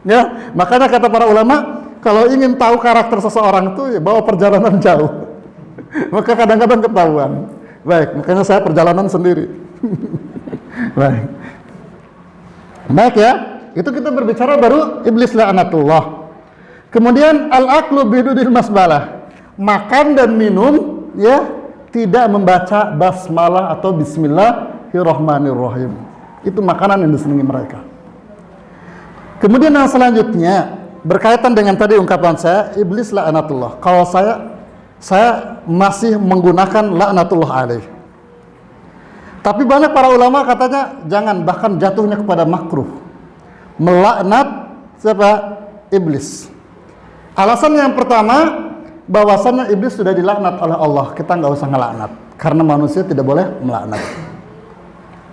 Ya, makanya kata para ulama, kalau ingin tahu karakter seseorang itu ya bawa perjalanan jauh. Maka kadang-kadang ketahuan. Baik, makanya saya perjalanan sendiri. Baik ya, itu kita berbicara baru iblis laknatullah. Kemudian al-aklu bidudil masbalah, makan dan minum ya tidak membaca basmalah atau bismillahirrahmanirrahim. Itu makanan yang disenangi mereka. Kemudian yang selanjutnya berkaitan dengan tadi ungkapan saya, iblis laknatullah. Kalau saya masih menggunakan laknatullah alaih. Tapi banyak para ulama katanya jangan, bahkan jatuhnya kepada makruh. Melaknat siapa? Iblis. Alasan yang pertama, bahwasannya iblis sudah dilaknat oleh Allah. Kita nggak usah ngelaknat, karena manusia tidak boleh melaknat.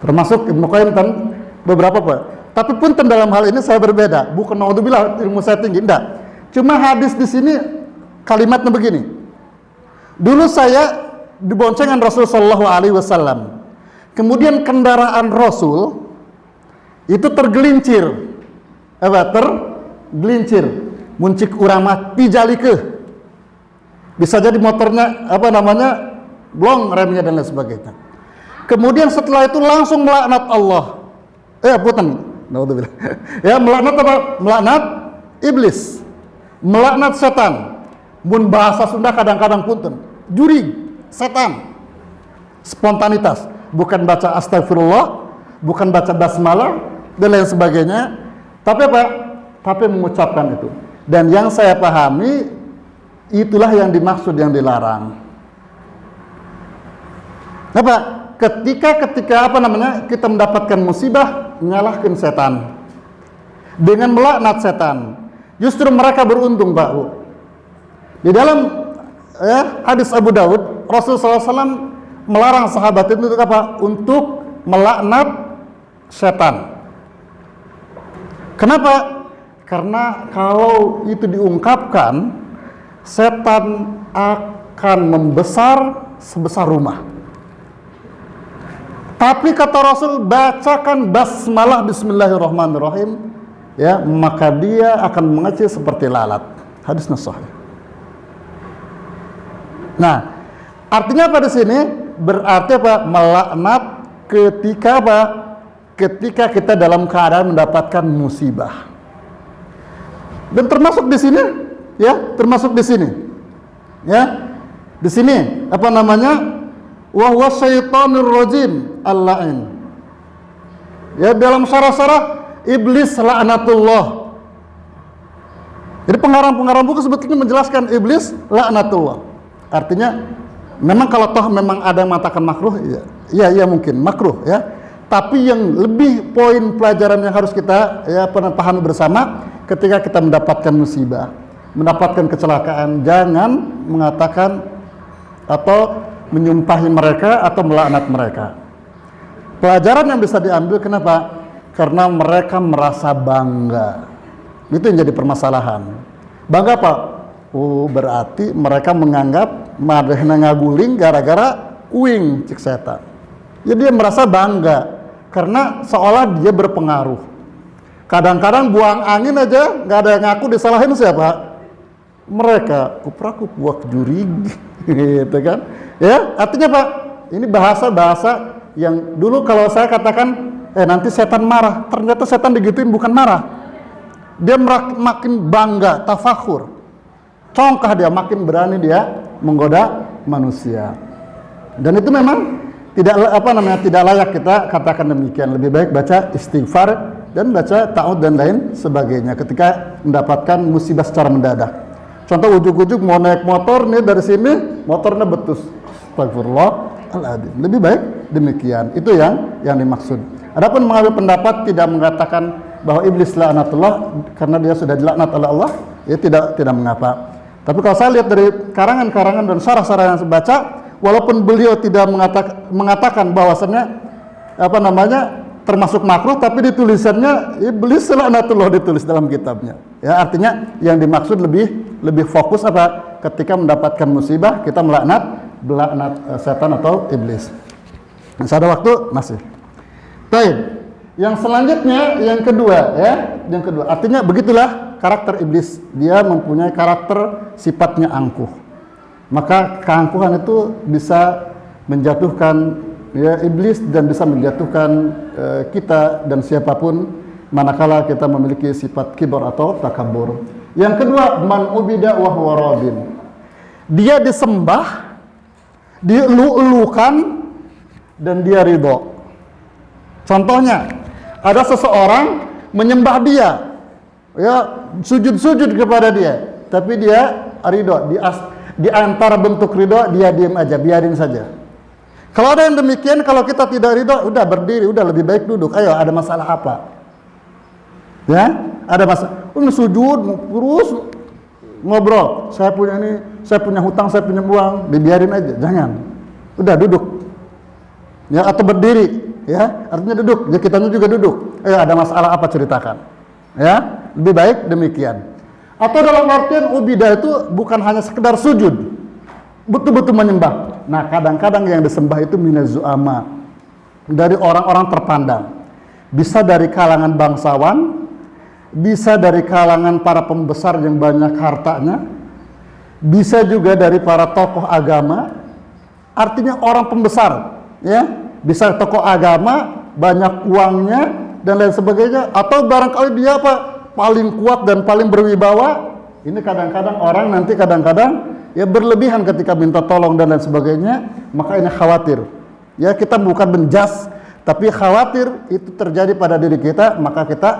Termasuk Ibnu Qayyim dan beberapa Tapi pun dalam hal ini saya berbeda. Bukan naudzubillah ilmu saya tinggi, enggak. Cuma hadis di sini Kalimatnya begini. Dulu saya diboncengan Rasul sallallahu alaihi wasallam. Kemudian kendaraan Rasul itu tergelincir. Tergelincir. Muncik urang mah pijalikeun. Bisa jadi motornya blong remnya dan lain sebagainya. Kemudian setelah itu langsung melaknat Allah. Naudzubillah. Ya, melaknat apa? Melaknat iblis. Melaknat setan. Mun bahasa Sunda kadang-kadang punten. Jurig, setan. Spontanitas, bukan baca astagfirullah, bukan baca basmalah dan lain sebagainya. Tapi apa? Tapi mengucapkan itu. Dan yang saya pahami itulah yang dimaksud, yang dilarang. Apa? Ketika kita mendapatkan musibah, menyalahkan setan dengan melaknat setan, justru mereka beruntung, Pak Bu. Di dalam hadis Abu Daud, Rasulullah SAW melarang sahabat itu untuk apa? Untuk melaknat setan. Kenapa? Karena kalau itu diungkapkan, setan akan membesar sebesar rumah. Tapi kata Rasul, bacakan basmalah bismillahirrahmanirrahim, ya, maka dia akan mengecil seperti lalat. Hadisnya sahih. Nah, artinya apa di sini? Berarti apa? Melaknat ketika apa? Ketika kita dalam keadaan mendapatkan musibah. Dan termasuk di sini, ya, termasuk di sini. Ya. Di sini apa namanya? Wa huwa syaitonir rajim al-la'in. Ya, dalam syarah-syarah iblis laknatullah. Jadi pengarang-pengarang buku sebetulnya menjelaskan iblis laknatullah. Artinya memang kalau toh memang ada yang mengatakan makruh, ya mungkin makruh, ya. Tapi yang lebih poin pelajaran yang harus kita pahami bersama ketika kita mendapatkan musibah, mendapatkan kecelakaan, jangan mengatakan atau menyumpahi mereka atau melaknat mereka. Pelajaran yang bisa diambil, kenapa? Karena mereka merasa bangga. Itu yang jadi permasalahan. Bangga apa? Oh, berarti mereka menganggap madehna ngaguling gara-gara uing cik setan. Jadi dia merasa bangga karena seolah dia berpengaruh. Kadang-kadang buang angin aja nggak ada yang ngaku, disalahin siapa? Mereka. Kupraku buak jurig, gitu kan? Ya, artinya Pak, ini bahasa-bahasa yang dulu kalau saya katakan, nanti setan marah. Ternyata setan digituin bukan marah. Dia makin bangga, tafakhur. Congkah dia, makin berani dia menggoda manusia. Dan itu memang tidak layak kita katakan demikian. Lebih baik baca istighfar dan baca ta'awudz dan lain sebagainya ketika mendapatkan musibah secara mendadak. Contoh ujuk-ujuk mau naik motor nih, dari sini motornya betus. Astagfirullahaladzim. Lebih baik demikian. Itu yang dimaksud. Adapun mengambil pendapat tidak mengatakan bahwa iblis laknatullah karena dia sudah dilaknat oleh Allah, ya tidak mengapa. Tapi kalau saya lihat dari karangan-karangan dan syarah-syarah yang saya baca, walaupun beliau tidak mengatakan bahwasannya termasuk makruh, tapi di tulisannya iblis laknatullah ditulis dalam kitabnya. Ya, artinya yang dimaksud lebih fokus apa? Ketika mendapatkan musibah kita melaknat setan atau iblis. Masih ada waktu? Masih. Baik. Yang selanjutnya yang kedua, ya. Yang kedua, artinya begitulah karakter iblis. Dia mempunyai karakter sifatnya angkuh. Maka keangkuhan itu bisa menjatuhkan iblis dan bisa menjatuhkan kita dan siapapun manakala kita memiliki sifat kibur atau takabur. Yang kedua, man ubida wa huwa radin. Dia disembah, dielu-elukan dan dia ridho. Contohnya, ada seseorang menyembah dia, ya, sujud-sujud kepada dia, tapi dia ridho. Di antara bentuk ridho dia diam aja, biarin saja. Kalau ada yang demikian, kalau kita tidak ridho, udah berdiri, udah lebih baik duduk. Ayo, ada masalah apa? Ya, ada masalah. Sujud terus ngobrol. Saya punya ini, saya punya hutang, saya punya uang, dibiarin aja, jangan. Udah duduk. Ya, atau berdiri, ya, artinya duduk. Ya, kitanya juga duduk. Ayo, ada masalah apa, ceritakan. Ya, lebih baik demikian. Atau dalam artian ubidah itu bukan hanya sekedar sujud, betul-betul menyembah. Nah, kadang-kadang yang disembah itu minaz zu'ama, dari orang-orang terpandang. Bisa dari kalangan bangsawan, bisa dari kalangan para pembesar yang banyak hartanya, bisa juga dari para tokoh agama. Artinya orang pembesar, ya, bisa tokoh agama, banyak uangnya dan lain sebagainya, atau barangkali dia paling kuat dan paling berwibawa. Ini kadang-kadang orang nanti kadang-kadang ya berlebihan ketika minta tolong dan lain sebagainya, maka ini khawatir. Ya, kita bukan menjas, tapi khawatir itu terjadi pada diri kita, maka kita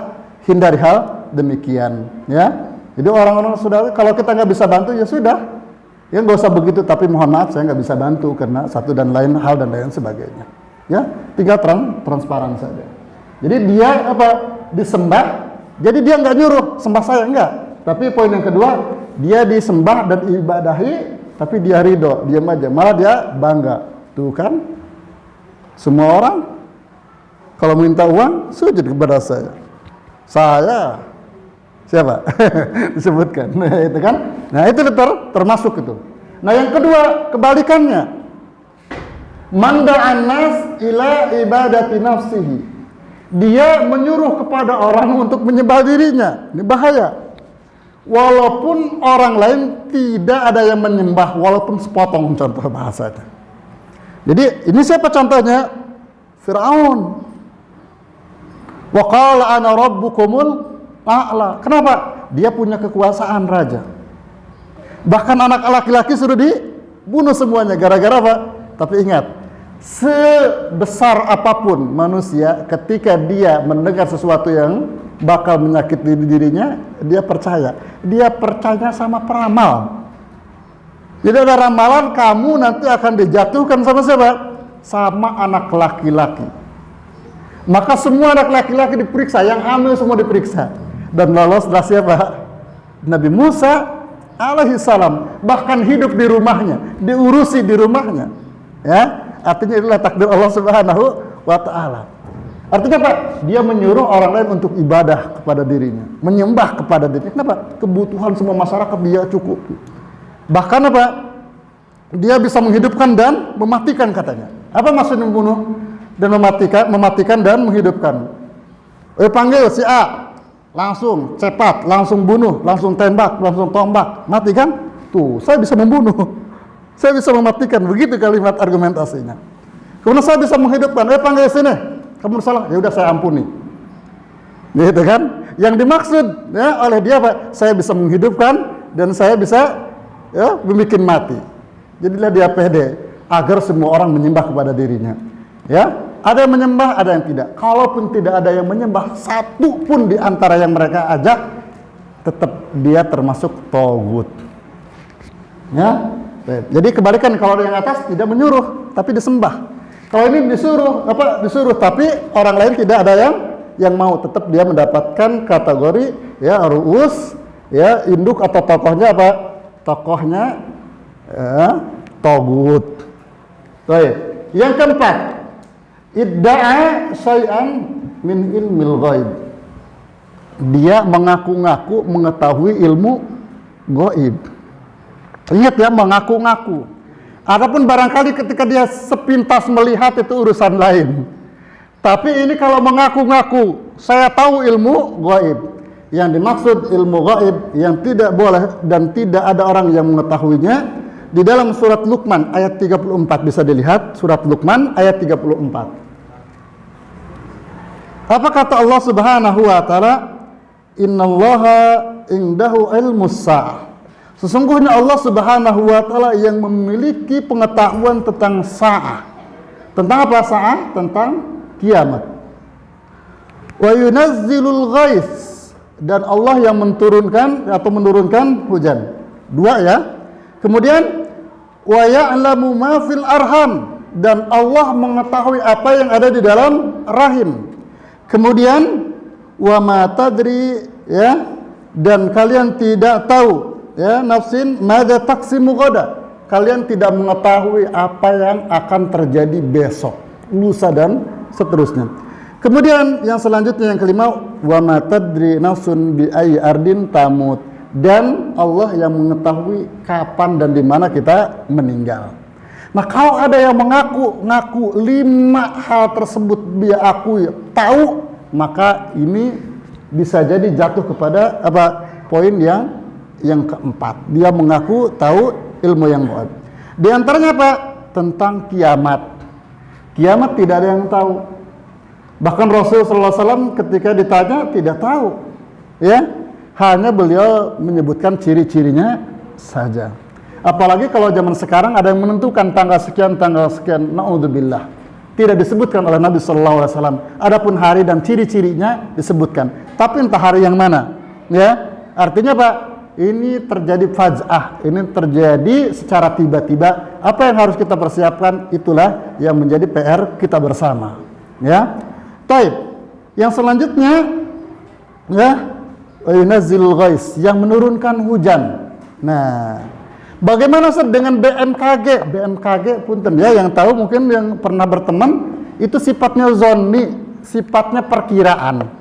hindari hal demikian. Ya, jadi orang-orang sudah, kalau kita nggak bisa bantu ya sudah, ya nggak usah begitu. Tapi mohon maaf saya nggak bisa bantu karena satu dan lain hal dan lain sebagainya. Ya, tinggal transparan saja. Jadi dia disembah. Jadi dia nggak nyuruh sembah saya, enggak. Tapi poin yang kedua, dia disembah dan ibadahi, tapi dia ridho, diam aja, malah dia bangga. Tuh kan, semua orang kalau minta uang sujud kepada saya. Saya siapa? Disebutkan. Nah, itu kan. Nah, itu termasuk itu. Nah, yang kedua kebalikannya. Man da'an nas ila ibadati nafsihi. Dia menyuruh kepada orang untuk menyembah dirinya. Ini bahaya. Walaupun orang lain tidak ada yang menyembah, walaupun sepotong, contoh bahasanya. Jadi ini siapa contohnya? Fir'aun. Wa qala ana rabbukumul a'la. Kenapa? Dia punya kekuasaan raja. Bahkan anak laki-laki sudah dibunuh semuanya gara-gara apa? Tapi ingat, sebesar apapun manusia, ketika dia mendengar sesuatu yang bakal menyakiti dirinya, dia percaya. Dia percaya sama peramal. Jadi ada ramalan kamu nanti akan dijatuhkan sama siapa? Sama anak laki-laki. Maka semua anak laki-laki diperiksa, yang hamil semua diperiksa. Dan loloslah siapa? Nabi Musa alaihissalam. Bahkan hidup di rumahnya, diurusi di rumahnya. Ya, artinya itulah takdir Allah Subhanahu wa ta'ala. Artinya apa? Dia menyuruh orang lain untuk ibadah kepada dirinya, menyembah kepada dirinya. Kenapa? Kebutuhan semua masyarakat dia cukupi. Bahkan apa? Dia bisa menghidupkan dan mematikan katanya. Apa maksudnya membunuh dan mematikan dan menghidupkan? Panggil si A, langsung cepat, langsung bunuh, langsung tembak, langsung tombak, mati kan? Tuh, saya bisa membunuh, saya bisa mematikan. Begitu kalimat argumentasinya. Kemudian saya bisa menghidupkan. Panggil sini, kamu salah, ya udah saya ampuni. Gitu kan? Yang dimaksud ya oleh dia apa? Saya bisa menghidupkan dan saya bisa ya membikin mati. Jadilah dia pede agar semua orang menyembah kepada dirinya. Ya, ada yang menyembah, ada yang tidak. Kalaupun tidak ada yang menyembah, satu pun di antara yang mereka ajak, tetap dia termasuk tagut. Ya. Jadi kebalikan, kalau yang atas tidak menyuruh tapi disembah. Kalau ini disuruh tapi orang lain tidak ada yang mau, tetap dia mendapatkan kategori ya ru'us, ya induk atau tokohnya apa? Tokohnya ya, tagut. Baik. Yang keempat, idda'a syai'an min ilmil ghaib. Dia mengaku-ngaku mengetahui ilmu gaib. Ingat ya, mengaku-ngaku. Adapun barangkali ketika dia sepintas melihat itu urusan lain. Tapi ini kalau mengaku-ngaku, saya tahu ilmu gaib. Yang dimaksud ilmu gaib yang tidak boleh dan tidak ada orang yang mengetahuinya, di dalam surat Luqman ayat 34 bisa dilihat, surat Luqman ayat 34. Apa kata Allah Subhanahu wa taala? Innallaha indahu ilmus sa'ah. Sesungguhnya Allah Subhanahu wa taala yang memiliki pengetahuan tentang sa'ah. Tentang apa sa'ah? Tentang kiamat. Wa yunazzilul ghais, dan Allah yang menurunkan hujan. Dua ya. Kemudian wa ya'lamu ma fil arham, dan Allah mengetahui apa yang ada di dalam rahim. Kemudian wa ma tadri, ya, dan kalian tidak tahu ya nafsin madza taksimu ghadan, kalian tidak mengetahui apa yang akan terjadi besok, lusa dan seterusnya. Kemudian yang selanjutnya yang kelima, wa ma tadri nafsun bi ayyi ardin tamut, dan Allah yang mengetahui kapan dan di mana kita meninggal. Nah, kalau ada yang mengaku 5 hal tersebut dia akui tahu, maka ini bisa jadi jatuh kepada poin yang keempat. Dia mengaku tahu ilmu yang gaib. Di antaranya apa? Tentang kiamat. Kiamat tidak ada yang tahu. Bahkan Rasulullah SAW ketika ditanya tidak tahu, ya, hanya beliau menyebutkan ciri-cirinya saja. Apalagi kalau zaman sekarang ada yang menentukan tanggal sekian, naudzubillah. Tidak disebutkan oleh Nabi SAW. Adapun hari dan ciri-cirinya disebutkan. Tapi entah hari yang mana, ya. Artinya Pak, ini terjadi faj'ah, ini terjadi secara tiba-tiba. Apa yang harus kita persiapkan, itulah yang menjadi PR kita bersama, ya. Taib. Yang selanjutnya, ya, yunazzilul ghais, yang menurunkan hujan. Nah, bagaimana dengan BMKG? BMKG punten ya, yang tahu mungkin yang pernah berteman, itu sifatnya zonni, sifatnya perkiraan.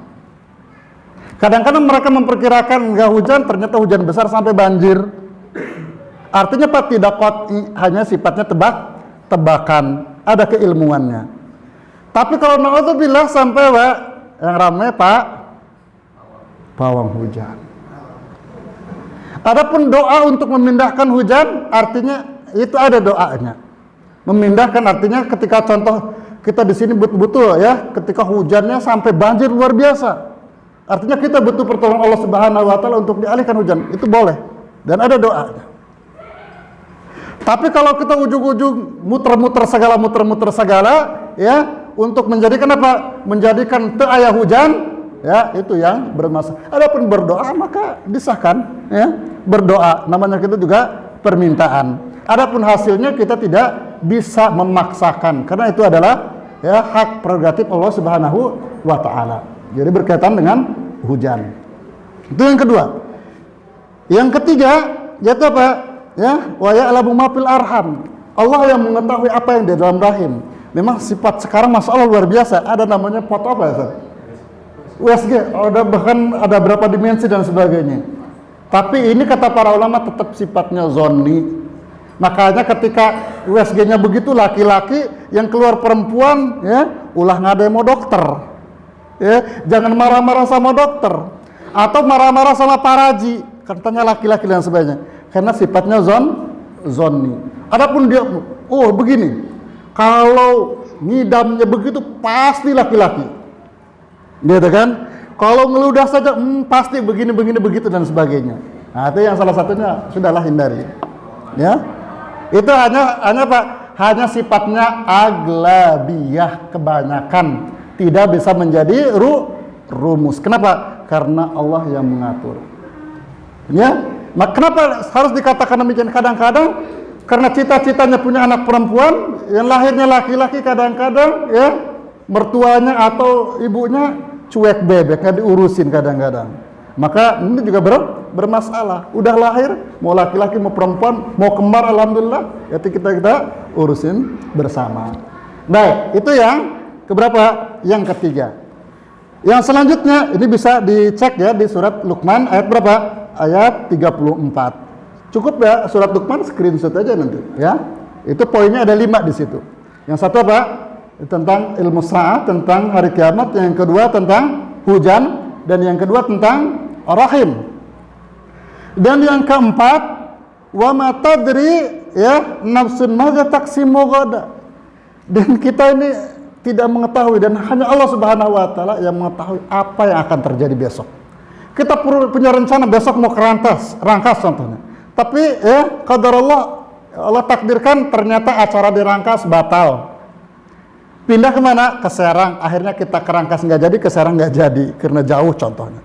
Kadang-kadang mereka memperkirakan enggak hujan, ternyata hujan besar sampai banjir. Artinya Pak, tidak qat'i, hanya sifatnya tebakan, ada keilmuannya. Tapi kalau naudzubillah sampai Pak, yang ramai Pak, pawang hujan. Adapun doa untuk memindahkan hujan, artinya itu ada doanya. Memindahkan artinya ketika contoh kita di sini betul-betul ya, ketika hujannya sampai banjir luar biasa. Artinya kita butuh pertolongan Allah Subhanahu wa taala untuk dialihkan hujan, itu boleh dan ada doanya. Tapi kalau kita ujung-ujung muter-muter segala ya, untuk menjadikan apa? Menjadikan teu aya hujan, ya, itu yang bermasalah. Adapun berdoa maka disahkan, ya. Berdoa namanya kita juga permintaan. Adapun hasilnya kita tidak bisa memaksakan karena itu adalah ya hak prerogatif Allah Subhanahu wa taala. Jadi berkaitan dengan hujan. Itu yang kedua. Yang ketiga yaitu apa? Ya, wa ya'lamu ma fil arham. Allah yang mengetahui apa yang di dalam rahim. Memang sifat sekarang masalah luar biasa. Ada namanya foto apa ya, Ustaz? USG, bahkan ada berapa dimensi dan sebagainya. Tapi ini kata para ulama tetap sifatnya zonni. Makanya ketika USG-nya begitu, laki-laki yang keluar perempuan, ya, ulah ngademo dokter. Ya, jangan marah-marah sama dokter atau marah-marah sama paraji, katanya laki-laki dan sebagainya. Karena sifatnya zonni. Adapun dia, oh begini, kalau ngidamnya begitu pasti laki-laki. Gitu kan? Kalau ngeludah saja pasti begini begitu dan sebagainya. Nah, itu yang salah satunya sudahlah hindari. Ya. Itu hanya Pak, hanya sifatnya aglabiyah, kebanyakan, tidak bisa menjadi rumus. Kenapa? Karena Allah yang mengatur. Ya. Maka kenapa harus dikatakan demikian? Kadang-kadang karena cita-citanya punya anak perempuan, yang lahirnya laki-laki, kadang-kadang ya mertuanya atau ibunya cuek bebek, nggak diurusin kadang-kadang. Maka ini juga bermasalah. Udah lahir, mau laki-laki mau perempuan, mau kembar, alhamdulillah, ya kita urusin bersama. Baik, itu yang keberapa? Yang ketiga. Yang selanjutnya ini bisa dicek ya di surat Luqman ayat berapa? Ayat 34. Cukup ya surat Luqman, screenshot aja nanti ya. Itu poinnya ada 5 di situ. Yang satu apa? Tentang ilmu sa'ah, tentang hari kiamat. Yang kedua tentang hujan, dan yang kedua tentang rahim. Dan yang keempat, wa ma tadri ya nafsun madza taksimu ghada. Dan kita ini tidak mengetahui, dan hanya Allah Subhanahu wa taala yang mengetahui apa yang akan terjadi besok. Kita punya rencana besok mau ke Rangkas contohnya. Tapi ya qadar Allah takdirkan ternyata acara di Rangkas batal. Pindah kemana? Ke Serang. Akhirnya kita ke Rangkas nggak jadi, ke Serang nggak jadi karena jauh contohnya.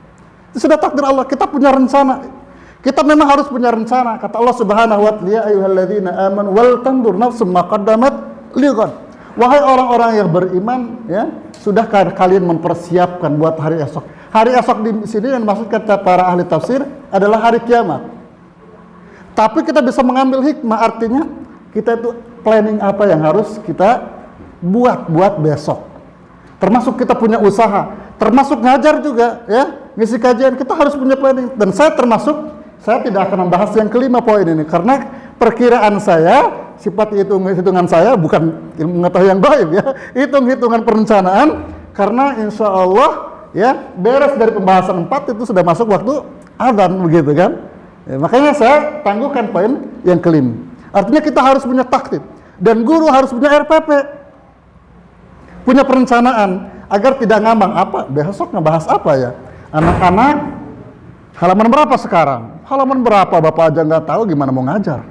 Itu sudah takdir Allah. Kita punya rencana. Kita memang harus punya rencana. Kata Allah Subhanahu wa taala, ya ayyuhalladzina amanu wal tandur nafsum ma qaddamat lighad. Wahai orang-orang yang beriman, ya, sudah kalian mempersiapkan buat hari esok. Hari esok di sini yang dimaksud kata para ahli tafsir adalah hari kiamat. Tapi kita bisa mengambil hikmah, artinya kita itu planning apa yang harus kita buat besok. Termasuk kita punya usaha, termasuk ngajar juga, ya, ngisi kajian, kita harus punya planning. Dan saya termasuk saya tidak akan membahas yang kelima poin ini karena perkiraan saya, sifat hitungan saya bukan ilmu mengetahui yang gaib ya, hitungan perencanaan, karena insya Allah ya beres dari pembahasan 4 itu sudah masuk waktu adzan begitu kan. Ya, makanya saya tangguhkan poin yang kelima. Artinya kita harus punya taktik dan guru harus punya RPP, punya perencanaan agar tidak ngambang apa besok ngebahas apa ya. Anak-anak halaman berapa sekarang? Halaman berapa Bapak aja nggak tahu gimana mau ngajar.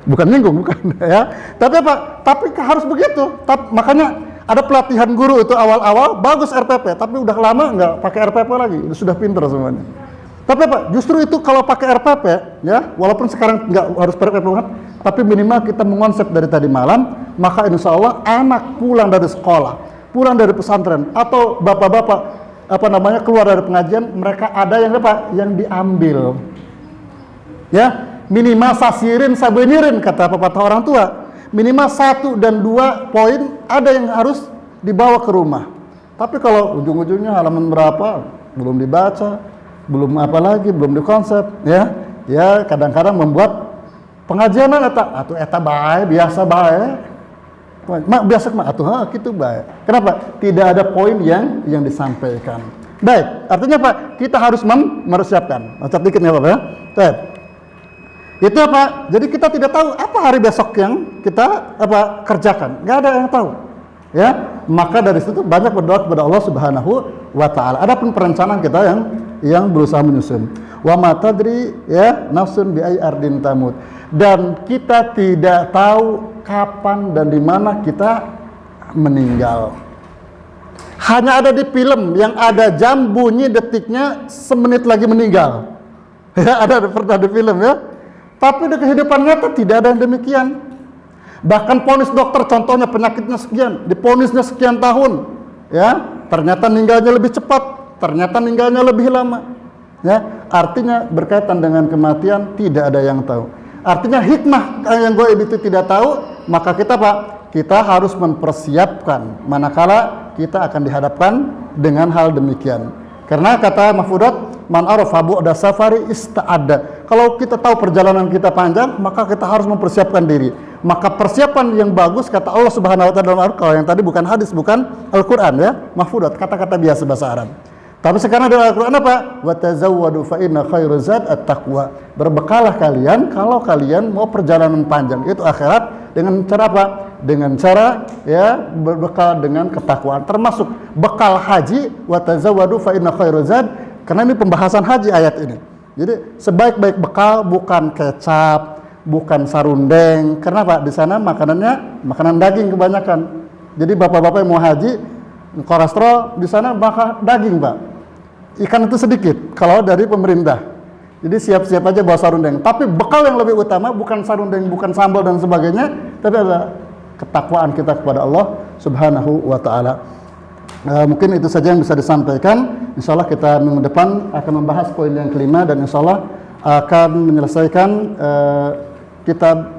Bukan nyinggung, bukan ya. Tapi apa? Tapi harus begitu. Makanya ada pelatihan guru itu awal-awal bagus RPP, tapi udah lama nggak pakai RPP lagi, sudah pinter semuanya. Tapi apa? Justru itu kalau pakai RPP ya, walaupun sekarang nggak harus RPP banget, tapi minimal kita mengonsep dari tadi malam, maka insya Allah anak pulang dari sekolah, pulang dari pesantren, atau bapak-bapak keluar dari pengajian, mereka ada yang apa? Yang diambil. Ya, minimal sasirin sabenirin kata pepatah orang tua. Minimal 1 dan 2 poin ada yang harus dibawa ke rumah. Tapi kalau ujung-ujungnya halaman berapa belum dibaca, belum apa lagi, belum dikonsep, ya kadang-kadang membuat pengajian eta bae, biasa bae. Biasa gitu baik. Kenapa? Tidak ada poin yang disampaikan. Baik, artinya apa? Kita harus mempersiapkan. Macam dikit ya Bapak ya. Baik. Itu apa? Jadi kita tidak tahu apa hari besok yang kita kerjakan. Nggak ada yang tahu. Ya, maka dari situ banyak berdoa kepada Allah Subhanahu wa taala. Adapun perencanaan kita yang berusaha menyusun. Wa ma tadri ya nafsun bi ayyi ardin tamut. Dan kita tidak tahu kapan dan di mana kita meninggal. Hanya ada di film yang ada jam bunyi detiknya semenit lagi meninggal. Ya, pernah di film ya. Tapi di kehidupan nyata tidak ada yang demikian. Bahkan ponis dokter contohnya penyakitnya sekian, diponisnya sekian tahun, ya, ternyata meninggalnya lebih cepat, ternyata meninggalnya lebih lama. Ya, artinya berkaitan dengan kematian tidak ada yang tahu. Artinya hikmah yang gaib itu tidak tahu, maka kita harus mempersiapkan manakala kita akan dihadapkan dengan hal demikian. Karena kata Mahfudat, man arafa bu'da safari ista'adda. Kalau kita tahu perjalanan kita panjang, maka kita harus mempersiapkan diri. Maka persiapan yang bagus kata Allah Subhanahu wa taala dalam Al-Qur'an, yang tadi bukan hadis, bukan Al-Qur'an ya, Mahfudat, kata-kata biasa bahasa Arab. Tapi sekarang dalam Al-Quran apa? Wa tazawwadu fa inna khairu zad at-taqwa. Berbekalah kalian kalau kalian mau perjalanan panjang itu akhirat dengan cara apa? Dengan cara ya berbekal dengan ketakwaan, termasuk bekal haji. Wa tazawwadu fa inna khairu zad, karena ini pembahasan haji ayat ini. Jadi sebaik-baik bekal bukan kecap, bukan sarundeng. Karena Pak di sana makanannya makanan daging kebanyakan. Jadi bapak-bapak yang mau haji kolesterol di sana makan daging Pak. Ikan itu sedikit kalau dari pemerintah. Jadi siap-siap aja bawa sarundeng. Tapi bekal yang lebih utama bukan sarundeng, bukan sambal dan sebagainya, tapi ada ketakwaan kita kepada Allah Subhanahu wa taala. Mungkin itu saja yang bisa disampaikan. Insyaallah kita minggu depan akan membahas poin yang kelima dan insyaallah akan menyelesaikan kitab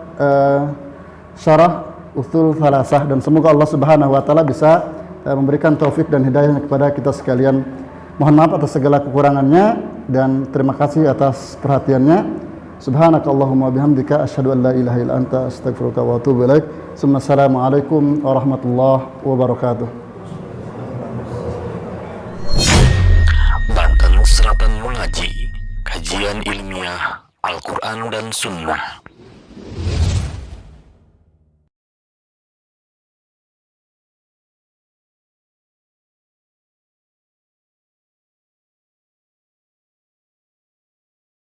syarah usul salasah, dan semoga Allah Subhanahu wa taala bisa memberikan taufik dan hidayah kepada kita sekalian. Mohon maaf atas segala kekurangannya dan terima kasih atas perhatiannya. Subhanakallahumma bihamdika asyhadu an la ilaha illa anta astaghfiruka wa atubu ilaik. Assalamualaikum warahmatullahi wabarakatuh. Banten Selatan mengaji kajian ilmiah Al-Quran dan Sunnah.